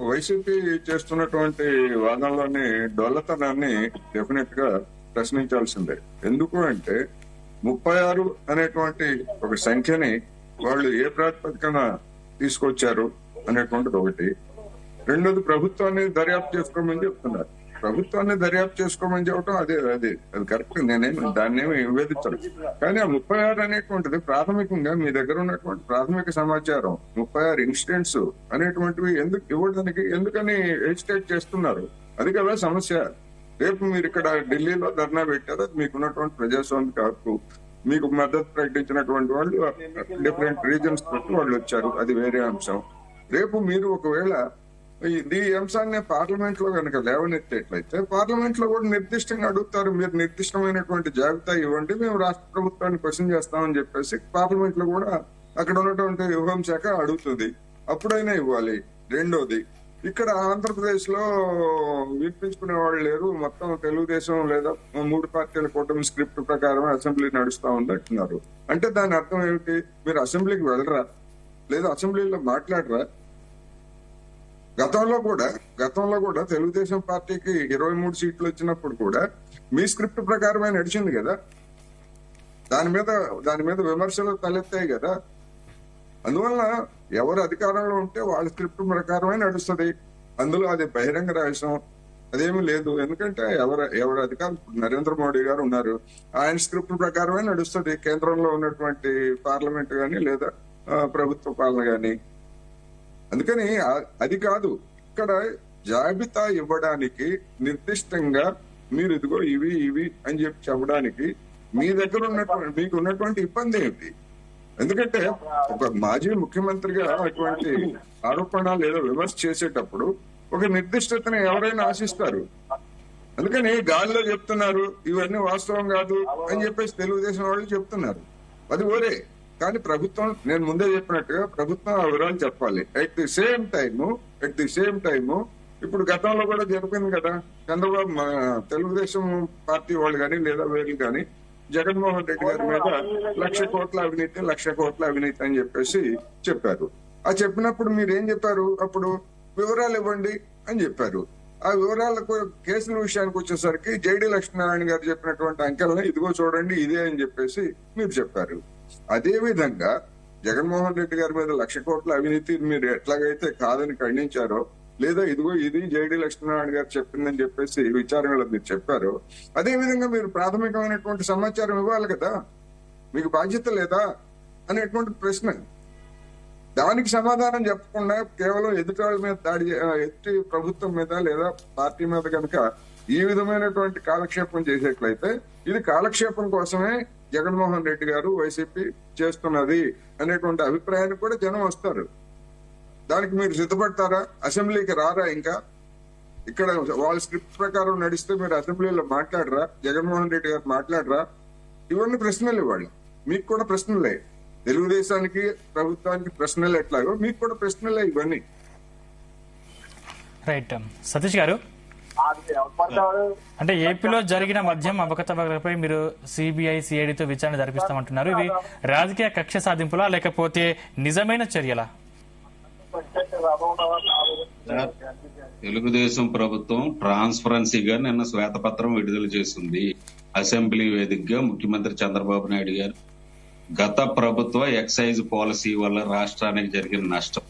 వైసీపీ చేస్తున్నటువంటి వాదనలోని డొల్లతనాన్ని డెఫినెట్ గా ప్రశ్నించాల్సిందే. ఎందుకు అంటే 36 అనేటువంటి ఒక సంఖ్యని వాళ్ళు ఏ ప్రాతిపదికన తీసుకొచ్చారు అనేటువంటిది ఒకటి. రెండోది ప్రభుత్వాన్ని దర్యాప్తు చేసుకోమని చెప్తున్నారు. ప్రభుత్వాన్ని దర్యాప్తు చేసుకోమని చెప్పడం అది కరెక్ట్, దాన్నేమి వివేదించరు. కానీ ఆ 36 అనేటువంటిది ప్రాథమికంగా మీ దగ్గర ఉన్నటువంటి ప్రాథమిక సమాచారం 36 ఇన్సిడెంట్స్ అనేటువంటివి ఎందుకని హెజిటేట్ చేస్తున్నారు? అది కదా సమస్య. రేపు మీరు ఇక్కడ ఢిల్లీలో ధర్నా పెట్టారు, అది మీకున్నటువంటి ప్రజాస్వామిక హక్కు. మీకు మద్దతు ప్రకటించినటువంటి వాళ్ళు డిఫరెంట్ రీజన్స్ తోటి వాళ్ళు వచ్చారు, అది వేరే అంశం. రేపు మీరు ఒకవేళ ఈ అంశాన్ని పార్లమెంట్ లో కనుక లేవనెత్తేట్లయితే పార్లమెంట్ లో కూడా నిర్దిష్టంగా అడుగుతారు, మీరు నిర్దిష్టమైనటువంటి జాబితా ఇవ్వండి, మేము రాష్ట్ర ప్రభుత్వాన్ని క్వశ్చన్ చేస్తామని చెప్పేసి పార్లమెంట్ లో కూడా అక్కడ ఉన్నటువంటి హోంశాఖ అడుగుతుంది, అప్పుడైనా ఇవ్వాలి. రెండోది, ఇక్కడ ఆంధ్రప్రదేశ్ లో వినిపించుకునే వాళ్ళు లేరు, మొత్తం తెలుగుదేశం లేదా 3 పార్టీల కూటమి స్క్రిప్ట్ ప్రకారం అసెంబ్లీ నడుస్తా ఉంది అంటున్నారు. అంటే దాని అర్థం ఏమిటి? మీరు అసెంబ్లీకి వెళ్ళరా, లేదా అసెంబ్లీలో మాట్లాడరా? గతంలో కూడా తెలుగుదేశం పార్టీకి 23 సీట్లు వచ్చినప్పుడు కూడా మీ స్క్రిప్ట్ ప్రకారమే నడిచింది కదా, దాని మీద విమర్శలు తలెత్తాయి కదా. అందువల్ల ఎవరు అధికారంలో ఉంటే వాళ్ళ స్క్రిప్ట్ ప్రకారమే నడుస్తుంది. అందులో అది బహిరంగ రహస్యం అదేమీ లేదు. ఎందుకంటే ఎవరు అధికారం, నరేంద్ర మోడీ గారు ఉన్నారు, ఆయన స్క్రిప్ట్ ప్రకారమే నడుస్తుంది కేంద్రంలో ఉన్నటువంటి పార్లమెంట్ గాని లేదా ప్రభుత్వ పాలన గాని. అందుకని అది కాదు, ఇక్కడ జాబితా ఇవ్వడానికి నిర్దిష్టంగా మీరు ఇదిగో ఇవి అని చెప్పి చెప్పడానికి మీ దగ్గర మీకు ఉన్నటువంటి ఇబ్బంది ఏమిటి? ఎందుకంటే ఒక మాజీ ముఖ్యమంత్రిగా అటువంటి ఆరోపణ లేదా విమర్శ చేసేటప్పుడు ఒక నిర్దిష్టతను ఎవరైనా ఆశిస్తారు. అందుకని గాలిలో చెప్తున్నారు ఇవన్నీ వాస్తవం కాదు అని చెప్పేసి తెలుగుదేశం వాళ్ళు చెప్తున్నారు, అది ఓరే. కానీ ప్రభుత్వం, నేను ముందే చెప్పినట్టుగా ప్రభుత్వం ఆ వివరాలు చెప్పాలి. అట్ ది సేమ్ టైము ఇప్పుడు గతంలో కూడా జరిపింది కదా, చంద్రబాబు తెలుగుదేశం పార్టీ వాళ్ళు కానీ లేదా వేరు కానీ జగన్మోహన్ రెడ్డి గారి మీద 1,00,000 కోట్ల అవినీతి అని చెప్పేసి చెప్పారు. ఆ చెప్పినప్పుడు మీరేం చెప్పారు? అప్పుడు వివరాలు ఇవ్వండి అని చెప్పారు. ఆ వివరాలకు కేసుల విషయానికి వచ్చేసరికి జైడి లక్ష్మీనారాయణ గారు చెప్పినటువంటి అంకెలను ఇదిగో చూడండి ఇదే అని చెప్పేసి మీరు చెప్పారు. అదే విధంగా జగన్మోహన్ రెడ్డి గారి మీద 1,00,000 కోట్ల అవినీతి మీరు ఎట్లాగైతే కాదని ఖండించారో, లేదా ఇదిగో ఇది జైడి లక్ష్మీనారాయణ గారు చెప్పిందని చెప్పేసి విచారణలో మీరు చెప్పారు, అదే విధంగా మీరు ప్రాథమికమైనటువంటి సమాచారం ఇవ్వాలి కదా. మీకు బాధ్యత లేదా అనేటువంటి ప్రశ్న. దానికి సమాధానం చెప్పకుండా కేవలం ఎదుటి మీద ఎదుటి ప్రభుత్వం మీద లేదా పార్టీ మీద కనుక ఈ విధమైనటువంటి కాలక్షేపం చేసేట్లయితే ఇది కాలక్షేపం కోసమే జగన్మోహన్ రెడ్డి గారు వైసీపీ చేస్తున్నది అనేటువంటి అభిప్రాయానికి కూడా జనం వస్తారు. దానికి మీరు సిద్ధపడతారా? అసెంబ్లీకి రారా? ఇంకా ఇక్కడ వాళ్ళ స్క్రిప్ట్ ప్రకారం నడిస్తే మీరు అసెంబ్లీలో మాట్లాడరా? జగన్మోహన్ రెడ్డి గారు మాట్లాడరా? ఇవన్నీ ప్రశ్నలు ఇవ్వాలి. మీకు కూడా ప్రశ్నలే, తెలుగుదేశానికి ప్రభుత్వానికి ప్రశ్నలు ఎట్లాగో మీకు కూడా ప్రశ్నలే ఇవన్నీ. రైట్ సతీష్ గారు, అంటే ఏపీలో జరిగిన మద్యం అవకతవకలపై మీరు సిబిఐ సిఐడితో విచారణ జరిపిస్తామంటున్నారు. ఇవి రాజకీయ కక్ష సాధింపులా లేకపోతే నిజమైన చర్యలా? తెలుగుదేశం ప్రభుత్వం ట్రాన్స్పరెన్సీగా నిన్న శ్వేతపత్రం విడుదల చేసింది. అసెంబ్లీ వేదికగా ముఖ్యమంత్రి చంద్రబాబు నాయుడు గారు గత ప్రభుత్వ ఎక్సైజ్ పాలసీ వల్ల రాష్ట్రానికి జరిగిన నష్టం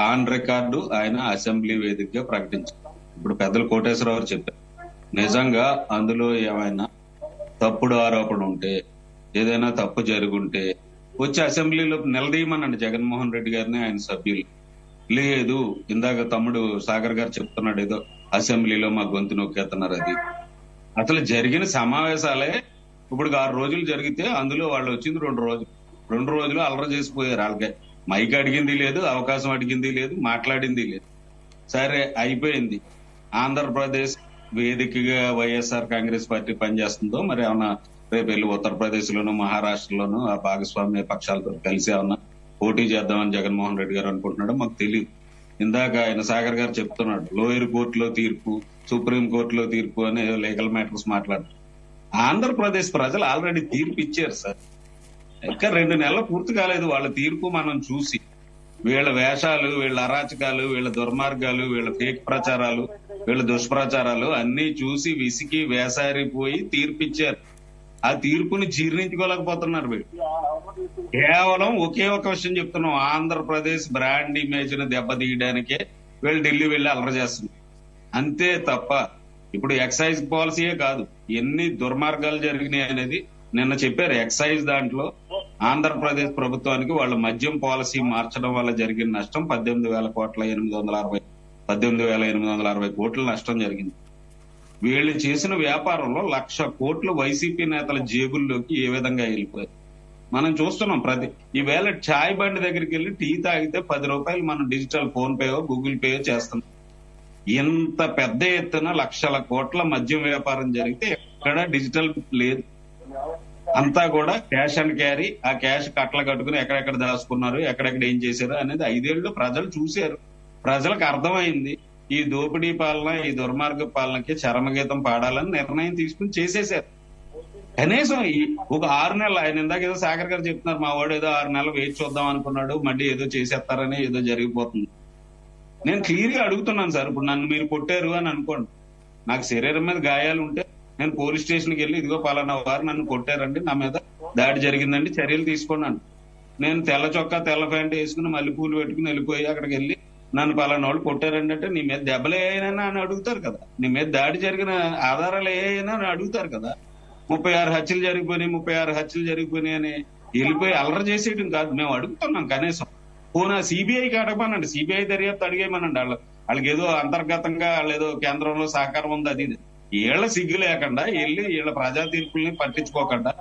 ఆన్ రికార్డు ఆయన అసెంబ్లీ వేదికగా ప్రకటించారు. ఇప్పుడు పెద్దలు కోటేశ్వరరావు చెప్పారు, నిజంగా అందులో ఏమైనా తప్పుడు ఆరోపణ ఉంటే, ఏదైనా తప్పు జరుగుంటే వచ్చి అసెంబ్లీలో నిలదీయమనండి జగన్మోహన్ రెడ్డి గారిని, ఆయన సభ్యులు. లేదు. ఇందాక తమ్ముడు సాగర్ గారు చెప్తున్నాడు ఏదో అసెంబ్లీలో మా గొంతు నొక్కేస్తున్నారు అది. అసలు జరిగిన సమావేశాలే ఇప్పుడు 6 రోజులు జరిగితే అందులో వాళ్ళు వచ్చింది 2 రోజులు అల్లరి చేసిపోయారు. వాళ్ళకి మైక్ అడిగింది లేదు, అవకాశం అడిగింది లేదు, మాట్లాడింది లేదు. సరే అయిపోయింది. ఆంధ్రప్రదేశ్ వేదికగా వైఎస్ఆర్ కాంగ్రెస్ పార్టీ పనిచేస్తుందో మరి ఏమన్నా రేపు వెళ్ళి ఉత్తరప్రదేశ్ లోను మహారాష్ట్రలోను ఆ భాగస్వామ్య పక్షాలతో కలిసి ఏమన్నా పోటీ చేద్దామని జగన్మోహన్ రెడ్డి గారు అనుకుంటున్నాడో మాకు తెలియదు. ఇందాక ఆయన సాగర్ గారు చెప్తున్నాడు లోయర్ కోర్టులో తీర్పు, సుప్రీం కోర్టులో తీర్పు అనే లీగల్ మ్యాటర్స్ మాట్లాడుతున్నారు. ఆంధ్రప్రదేశ్ ప్రజలు ఆల్రెడీ తీర్పు ఇచ్చారు సార్. ఇంకా 2 నెలలు పూర్తి కాలేదు వాళ్ళ తీర్పు మనం చూసి. వీళ్ళ వేషాలు, వీళ్ళ అరాచకాలు, వీళ్ళ దుర్మార్గాలు, వీళ్ళ ఫేక్ ప్రచారాలు, వీళ్ళ దుష్ప్రచారాలు అన్ని చూసి విసికి వేసారిపోయి తీర్పిచ్చారు. ఆ తీర్పుని జీర్ణించుకోలేకపోతున్నారు వీళ్ళు. కేవలం ఒకే ఒక విషయం చెప్తున్నాం, ఆంధ్రప్రదేశ్ బ్రాండ్ ఇమేజ్ ని దెబ్బతీయడానికే వీళ్ళు ఢిల్లీ వెళ్లి అల్లరి చేస్తున్నారు అంతే తప్ప ఇప్పుడు ఎక్సైజ్ పాలసీయే కాదు, ఎన్ని దుర్మార్గాలు జరిగినాయి అనేది నిన్న చెప్పారు. ఎక్సైజ్ దాంట్లో ఆంధ్రప్రదేశ్ ప్రభుత్వానికి వాళ్ళ మద్యం పాలసీ మార్చడం వల్ల జరిగిన నష్టం 18,860 కోట్ల నష్టం జరిగింది. వీళ్ళు చేసిన వ్యాపారంలో 1,00,000 కోట్లు వైసీపీ నేతల జేబుల్లోకి ఏ విధంగా వెళ్ళిపోయాయి మనం చూస్తున్నాం. ఈవేళ చాయ్ బండి దగ్గరికి వెళ్ళి టీ తాగితే 10 రూపాయలు మనం డిజిటల్ ఫోన్ పేయో గూగుల్ పేయో చేస్తున్నాం. ఇంత పెద్ద ఎత్తున 1,00,000 కోట్ల మద్యం వ్యాపారం జరిగితే ఎక్కడ డిజిటల్ లేదు. అంతా కూడా క్యాష్ అండ్ క్యారీ. ఆ క్యాష్ కట్టలు కట్టుకుని ఎక్కడెక్కడ దాచుకున్నారు, ఎక్కడెక్కడ ఏం చేశారు అనేది 5 ఏళ్లు ప్రజలు చూశారు. ప్రజలకు అర్థమైంది ఈ దోపిడీ పాలన, ఈ దుర్మార్గ పాలనకి చరమగీతం పాడాలని నిర్ణయం తీసుకుని చేసేశారు. కనీసం ఒక 6 నెలలు, ఆయన ఇందాక ఏదో సాగర్ గారు చెప్తున్నారు మా వాడు ఏదో 6 నెలలు వేచి చూద్దాం అనుకున్నాడు, మళ్ళీ ఏదో చేసేస్తారని ఏదో జరిగిపోతుంది. నేను క్లియర్ గా అడుగుతున్నాను సార్, ఇప్పుడు నన్ను మీరు కొట్టారు అని అనుకోండి, నాకు శరీరం మీద గాయాలు ఉంటే నేను పోలీస్ స్టేషన్కి వెళ్ళి ఇదిగో పలానా వారు నన్ను కొట్టారండి, నా మీద దాడి జరిగిందండి, చర్యలు తీసుకున్నాను. నేను తెల్ల చొక్కా తెల్ల ప్యాంట్ వేసుకుని మల్లెపూలు పెట్టుకుని వెళ్ళిపోయి అక్కడికి వెళ్ళి నన్ను పలానా వాళ్ళు కొట్టారండి అంటే నీ మీద దెబ్బలు ఏమైనా అని అడుగుతారు కదా, నీ మీద దాడి జరిగిన ఆధారాలు ఏమైనా అని అడుగుతారు కదా. 36 హత్యలు జరిగిపోయినాయి అని వెళ్ళిపోయి అల్లరి చేసేయడం కాదు. మేము అడుగుతున్నాం కనీసం పోనా సిబిఐకి అడగమనండి, సిబిఐ దర్యాప్తు అడిగేయమనండి. వాళ్ళకి ఏదో అంతర్గతంగా వాళ్ళు ఏదో కేంద్రంలో సహకారం ఉంది అది వీళ్ళ సిగ్గు లేకుండా వెళ్ళి వీళ్ళ ప్రజా తీర్పుల్ని పట్టించుకోకుండా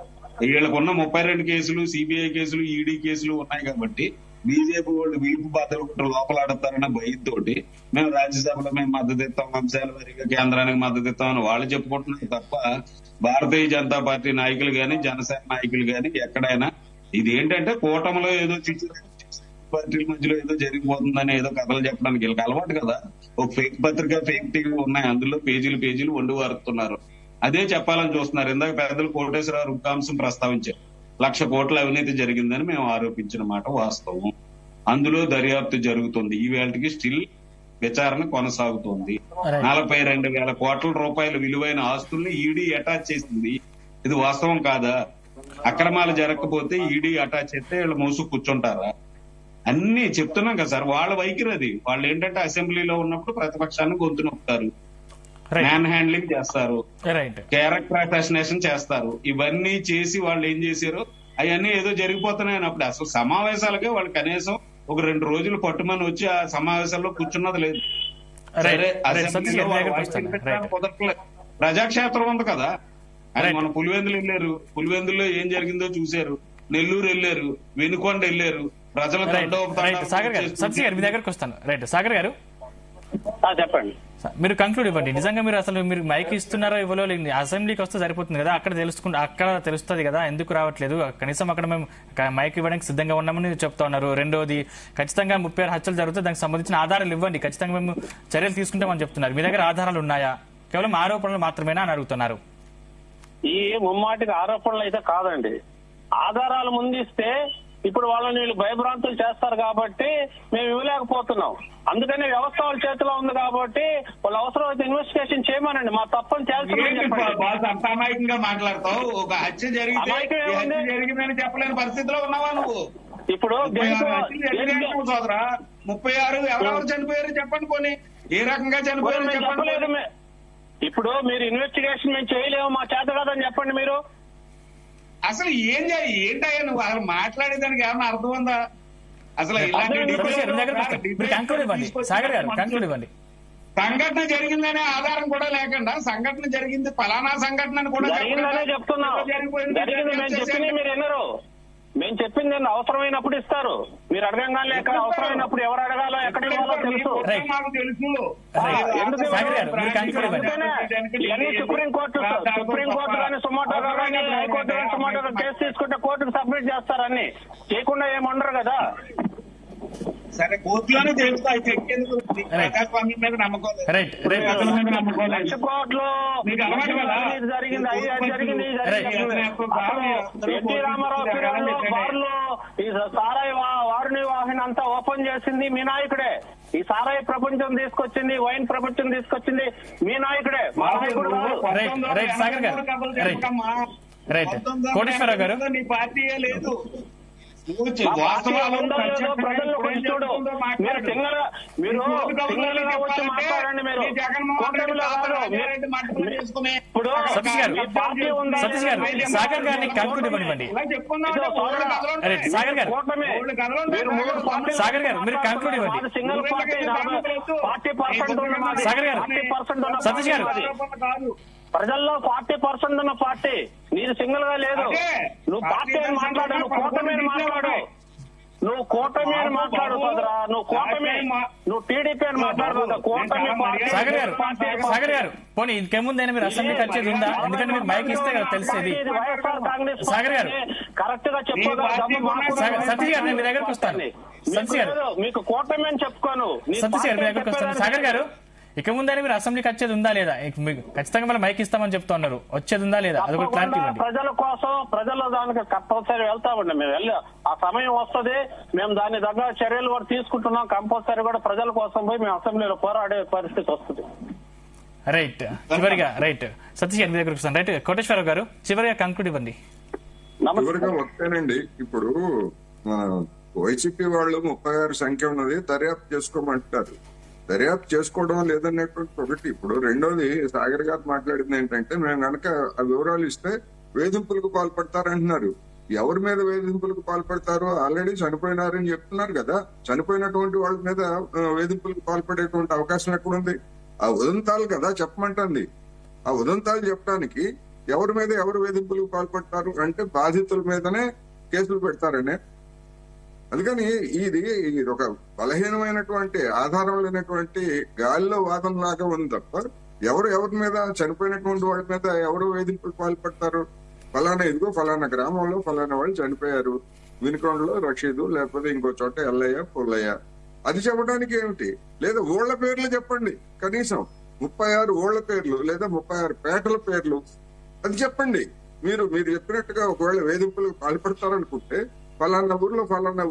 వీళ్ళకున్న 32 కేసులు, సిబిఐ కేసులు, ఈడీ కేసులు ఉన్నాయి కాబట్టి బీజేపీ వాళ్ళు వీపు బాధలు లోపలాడతారన్న భయంతోటి మేము రాజ్యసభలో మేము మద్దతు ఇస్తాం, అంశాల వారీగా కేంద్రానికి మద్దతు ఇస్తామని వాళ్ళు చెప్పుకుంటున్నారు తప్ప భారతీయ జనతా పార్టీ నాయకులు గాని జనసేన నాయకులు గాని ఎక్కడైనా ఇది ఏంటంటే కూటమిలో ఏదో పార్టీల మధ్యలో ఏదో జరిగిపోతుందని ఏదో కథలు చెప్పడానికి వీళ్ళకి అలవాటు కదా. ఒక ఫేక్ పత్రిక, ఫేక్ టీవీ ఉన్నాయి, అందులో పేజీలు వండి వారుతున్నారు. అదే చెప్పాలని చూస్తున్నారు. ఇందాక పెద్దలు కోటేశ్వరరావు ఒక అంశం ప్రస్తావించారు, 1,00,000 కోట్ల అవినీతి జరిగిందని మేము ఆరోపించిన మాట వాస్తవం. అందులో దర్యాప్తు జరుగుతుంది. ఈ వేళకి స్టిల్ విచారణ కొనసాగుతోంది. 42,000 కోట్ల రూపాయల విలువైన ఆస్తుల్ని ఈడీ అటాచ్ చేసింది. ఇది వాస్తవం కాదా? అక్రమాలు జరగకపోతే ఈడీ అటాచ్ చేస్తే వీళ్ళు మోసు కూర్చుంటారా? అన్ని చెప్తున్నాం కదా సార్. వాళ్ళ వైఖరి అది. వాళ్ళు ఏంటంటే అసెంబ్లీలో ఉన్నప్పుడు ప్రతిపక్షాన్ని గొంతు నొక్కుతారు, మ్యాన్ హ్యాండ్లింగ్ చేస్తారు, క్యారెక్టర్ అసాసినేషన్ చేస్తారు. ఇవన్నీ చేసి వాళ్ళు ఏం చేశారు, అవన్నీ ఏదో జరిగిపోతున్నాయి అన్నప్పుడు అసలు సమావేశాలకే వాళ్ళు కనీసం ఒక 2 రోజులు పట్టుమని వచ్చి ఆ సమావేశాల్లో కూర్చున్నది లేదు. సరే అసెంబ్లీలో కుదరట్లేదు, ప్రజాక్షేత్రం ఉంది కదా. అది మన పులివెందులు వెళ్ళారు, పులివెందుల్లో ఏం జరిగిందో చూశారు, నెల్లూరు వెళ్ళారు, వెనుకొండ వెళ్ళారు, ప్రజల సాగర్ గారు మీ దగ్గరకు వస్తాను. రైట్ సాగర్ గారు చెప్పండి, మీరు కంక్లూడ్ ఇవ్వండి. నిజంగా మీరు అసలు మీరు మైక్ ఇస్తున్నారో ఇవ్వలో అసెంబ్లీకి వస్తే సరిపోతుంది కదా, అక్కడ తెలుస్తుంది కదా, ఎందుకు రావట్లేదు? కనీసం అక్కడ మేము మైక్ ఇవ్వడానికి సిద్ధంగా ఉన్నామని చెప్తా ఉన్నారు. రెండోది, ఖచ్చితంగా 36 హత్యలు జరిగితే దానికి సంబంధించిన ఆధారాలు ఇవ్వండి, ఖచ్చితంగా మేము చర్యలు తీసుకుంటామని చెప్తున్నారు. మీ దగ్గర ఆధారాలు ఉన్నాయా, కేవలం ఆరోపణలు మాత్రమేనా అని అడుగుతున్నారు. ఈ ముమ్మాటికి ఆరోపణలు అయితే కాదండి, ఆధారాలు ముందిస్తే ఇప్పుడు వాళ్ళని వీళ్ళు భయభ్రాంతులు చేస్తారు కాబట్టి మేము ఇవ్వలేకపోతున్నాం. అందుకని వ్యవస్థ వాళ్ళ చేతిలో ఉంది కాబట్టి వాళ్ళు అవసరం అయితే ఇన్వెస్టిగేషన్ చేయమనండి, మా తప్పని అమాయకంగా మాట్లాడతావు. ఒక హత్య జరిగిందని చెప్పలేని పరిస్థితిలో ఉన్నావా నువ్వు? ఇప్పుడు 36 ఎవరెవరు చనిపోయారు చెప్పండి, పోనీ ఏ రకంగా చనిపోయారు చెప్పలేదు. ఇప్పుడు మీరు ఇన్వెస్టిగేషన్ మేము చేయలేము, మా చేత కాదని చెప్పండి. మీరు అసలు ఏంటయ్యా నువ్వు అసలు మాట్లాడేదానికి ఏమన్నా అర్థం ఉందా? అసలు ఇలాంటి సతీష్ గారు, మీ దగ్గరకు వస్తాను. మీరు కంక్లూడ్ ఇవ్వండి. సాగర్ గారు కంక్లూడ్ ఇవ్వండి. సంఘటన జరిగిందనే ఆధారం కూడా లేకుండా సంఘటన జరిగింది ఫలానా సంఘటన అని కూడా జరిగిందనే చెప్తున్నాం. జరిగింది మేము చెప్పింది మీరు వినరు. మేము చెప్పింది నేను అవసరమైనప్పుడు ఇస్తారు. మీరు అడగంగా లేక అవసరమైనప్పుడు ఎవరు అడగాలో ఎక్కడ ఇవ్వాలో తెలుసు. మాకు తెలుసు. ఎందుకు సాగర్ గారు, మీరు కంక్లూడ్ ఇవ్వండి. ఇవన్నీ సుప్రీంకోర్టు కానీ సుమోటోగా కానీ హైకోర్టు కానీ సుమోటోగా కేసు తీసుకుంటే కోర్టుకు సబ్మిట్ చేస్తారు. అన్ని చేయకుండా ఏమండరు కదా. సరే కోర్టులోనే తెలుస్తాయి. ఎక్కేందుకు ప్రజాస్వామ్యం మీద నమ్మకం లేదు. రైట్ రైట్ ప్రజల మీద నమ్మకం లేదు. లక్ష కోట్లు మీకు అలవాటు కదా? ఇది జరిగింది, అది జరిగింది, ఇది జరిగింది. ఎన్టీ రామారావు పీరియడ్లో బార్లు ఈ సారాయి వారిని వాహిని అంతా ఓపెన్ చేసింది మీ నాయకుడే. ఈ సారాయి ప్రపంచం తీసుకొచ్చింది, వైన్ ప్రపంచం తీసుకొచ్చింది మీ నాయకుడే, మా నాయకుడు కాదు. రైట్ సాగర్ గారు, రైట్ కోటేశ్వరరావు గారు, నీ పార్టీయే లేదు. ప్రజల్లో కొంచెం చూడు. మీరు సింగల్గా వచ్చి మాట్లాడండి. మీరు కూటమిలో కాదు. ఇప్పుడు సతీష్ గారు, మీ పార్టీ ఉందా? సతీష్ గారు, సాగర్ గారిని కంక్లూడ్ ఇవ్వండి. రైట్ సాగర్ గారు, కూటమి మీరు 3 పార్టీలు. సాగర్ గారు, మీరు కంక్లూడ్ ఇవ్వండి. సింగిల్ పార్టీ 40% ఉన్న మాది. సాగర్ గారు, 40% ఉన్న సతీష్ గారు, ప్రజల్లో 40% ఉన్న పార్టీ. నీది సింగిల్ గా లేదు. నువ్వు పార్టీ అని మాట్లాడు, నువ్వు కూటమి అని మాట్లాడు. నువ్వు కూటమి అని మాట్లాడు సోదరా. నువ్వు కూటమి, నువ్వు టీడీపీ అని మాట్లాడు. కూటమి సాగర్ గారు, సాగర్ గారు, పోనీ ఇంకేముందైనా మీరు అసెంబ్లీకి వచ్చేది ఉందా? ఎందుకంటే మీరు మైక్ ఇస్తే కదా తెలిసేది. వైఎస్ఆర్ కాంగ్రెస్ సాగర్ గారు, కరెక్ట్ గా చెప్పగా సతీష్ గారు, నేను మీ దగ్గరకు వస్తాను. సతీష్ గారు, మీకు కూటమి అని చెప్పుకోను. సతీష్ గారు మీ దగ్గరకు వస్తాను. సాగర్ గారు, ఇక ముందని మీరు అసెంబ్లీకి వచ్చేది ఉందా లేదా? మీకు ఖచ్చితంగా మళ్ళీ మైక్ ఇస్తామని చెప్తున్నారు. వచ్చేది ఉందా లేదా? అది కూడా క్లారిటీ ఇవ్వండి. ప్రజల కోసం, ప్రజల దానికి కంపల్సరీ వెళ్తామండి. మేము వెళ్ళి ఆ సమయం వస్తుంది. మేము దాని దగ్గర చర్యలు కూడా తీసుకుంటున్నాం. కంపల్సరీ కూడా ప్రజల కోసం పోయి మేము అసెంబ్లీలో పోరాడే పరిస్థితి వస్తుంది. రైట్, చివరిగా రైట్ సతీష్ గారి దగ్గరకు వస్తాను. రైట్ కోటేశ్వరరావు గారు, చివరిగా కంక్లూడ్ ఇవ్వండి. చివరిగా వస్తేనండి, ఇప్పుడు మన వైసీపీ వాళ్ళు 36 సంఖ్య ఉన్నది దర్యాప్తు చేసుకోమంటారు. దర్యాప్తు చేసుకోవడం లేదనేటువంటి ఒకటి. ఇప్పుడు రెండోది సాగర్ గారు మాట్లాడింది ఏంటంటే, మేము కనుక ఆ వివరాలు ఇస్తే వేధింపులకు పాల్పడతారంటున్నారు. ఎవరి మీద వేధింపులకు పాల్పడతారో ఆల్రెడీ చనిపోయినారని చెప్తున్నారు కదా. చనిపోయినటువంటి వాళ్ళ మీద వేధింపులకు పాల్పడేటువంటి అవకాశం ఎక్కడుంది? ఆ ఉదంతాలు కదా చెప్పమంటుంది. ఆ ఉదంతాలు చెప్పడానికి ఎవరి మీద ఎవరు వేధింపులకు పాల్పడతారు అంటే బాధితుల మీదనే కేసులు పెడతారనే. అందుకని ఇది ఒక బలహీనమైనటువంటి ఆధారం లేనటువంటి గాలిలో వాదన లాగా ఉంది తప్ప ఎవరి మీద, చనిపోయినటువంటి వాళ్ళ మీద ఎవరు వేధింపులకు పాల్పడతారు? ఫలానా ఇదిగో ఫలానా గ్రామంలో ఫలానా వాళ్ళు చనిపోయారు, వినుకొండలో రషీదు, లేకపోతే ఇంకో చోట ఎల్లయ్య పుల్లయ్య, అది చెప్పడానికి ఏమిటి? లేదా ఊళ్ల పేర్లు చెప్పండి. కనీసం 36 ఊళ్ల పేర్లు లేదా 36 పేటల పేర్లు అది చెప్పండి. మీరు చెప్పినట్టుగా ఒకవేళ వేధింపులకు పాల్పడతారనుకుంటే ఫలానా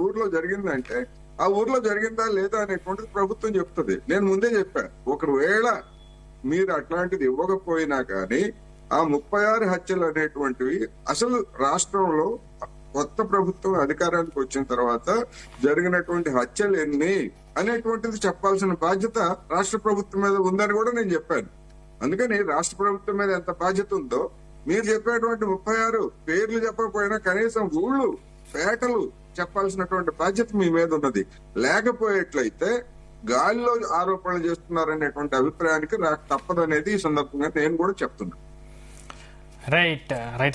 ఊర్లో జరిగిందంటే ఆ ఊర్లో జరిగిందా లేదా అనేటువంటిది ప్రభుత్వం చెప్తుంది. నేను ముందే చెప్పాను, ఒకవేళ మీరు అట్లాంటిది ఇవ్వకపోయినా కానీ ఆ 36 హత్యలు అనేటువంటివి అసలు రాష్ట్రంలో కొత్త ప్రభుత్వం అధికారానికి వచ్చిన తర్వాత జరిగినటువంటి హత్యలు ఎన్ని అనేటువంటిది చెప్పాల్సిన బాధ్యత రాష్ట్ర ప్రభుత్వం మీద ఉందని కూడా నేను చెప్పాను. అందుకని రాష్ట్ర ప్రభుత్వం మీద ఎంత బాధ్యత ఉందో మీరు చెప్పేటువంటి 36 పేర్లు చెప్పకపోయినా కనీసం ఊళ్ళు పేటలు చెప్పాల్సినటువంటి బాధ్యత మీ మీద ఉన్నది. లేకపోయేట్లయితే గాలిలో ఆరోపణలు చేస్తున్నారనేటువంటి అభిప్రాయానికి తప్పదనేది ఈ సందర్భంగా నేను కూడా చెప్తున్నాను. రైట్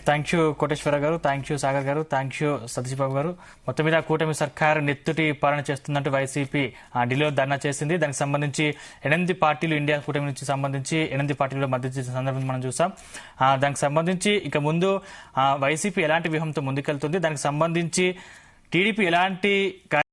థ్యాంక్ యూ కోటేశ్వరరావు గారు, థ్యాంక్ యూ సాగర్ గారు, థ్యాంక్ యూ సతీష్ బాబు గారు. మొత్తం మీద కూటమి సర్కారు నెత్తుటి పాలన చేస్తుందంటూ వైసీపీ ఢిల్లీలో ధర్నా చేసింది. దానికి సంబంధించి 8 పార్టీలు, ఇండియా కూటమి నుంచి సంబంధించి 8 పార్టీలు మద్దతు చేసిన సందర్భం మనం చూసాం. దానికి సంబంధించి ఇక ముందు వైసీపీ ఎలాంటి వ్యూహంతో ముందుకెళ్తుంది, దానికి సంబంధించి టీడీపీ ఎలాంటి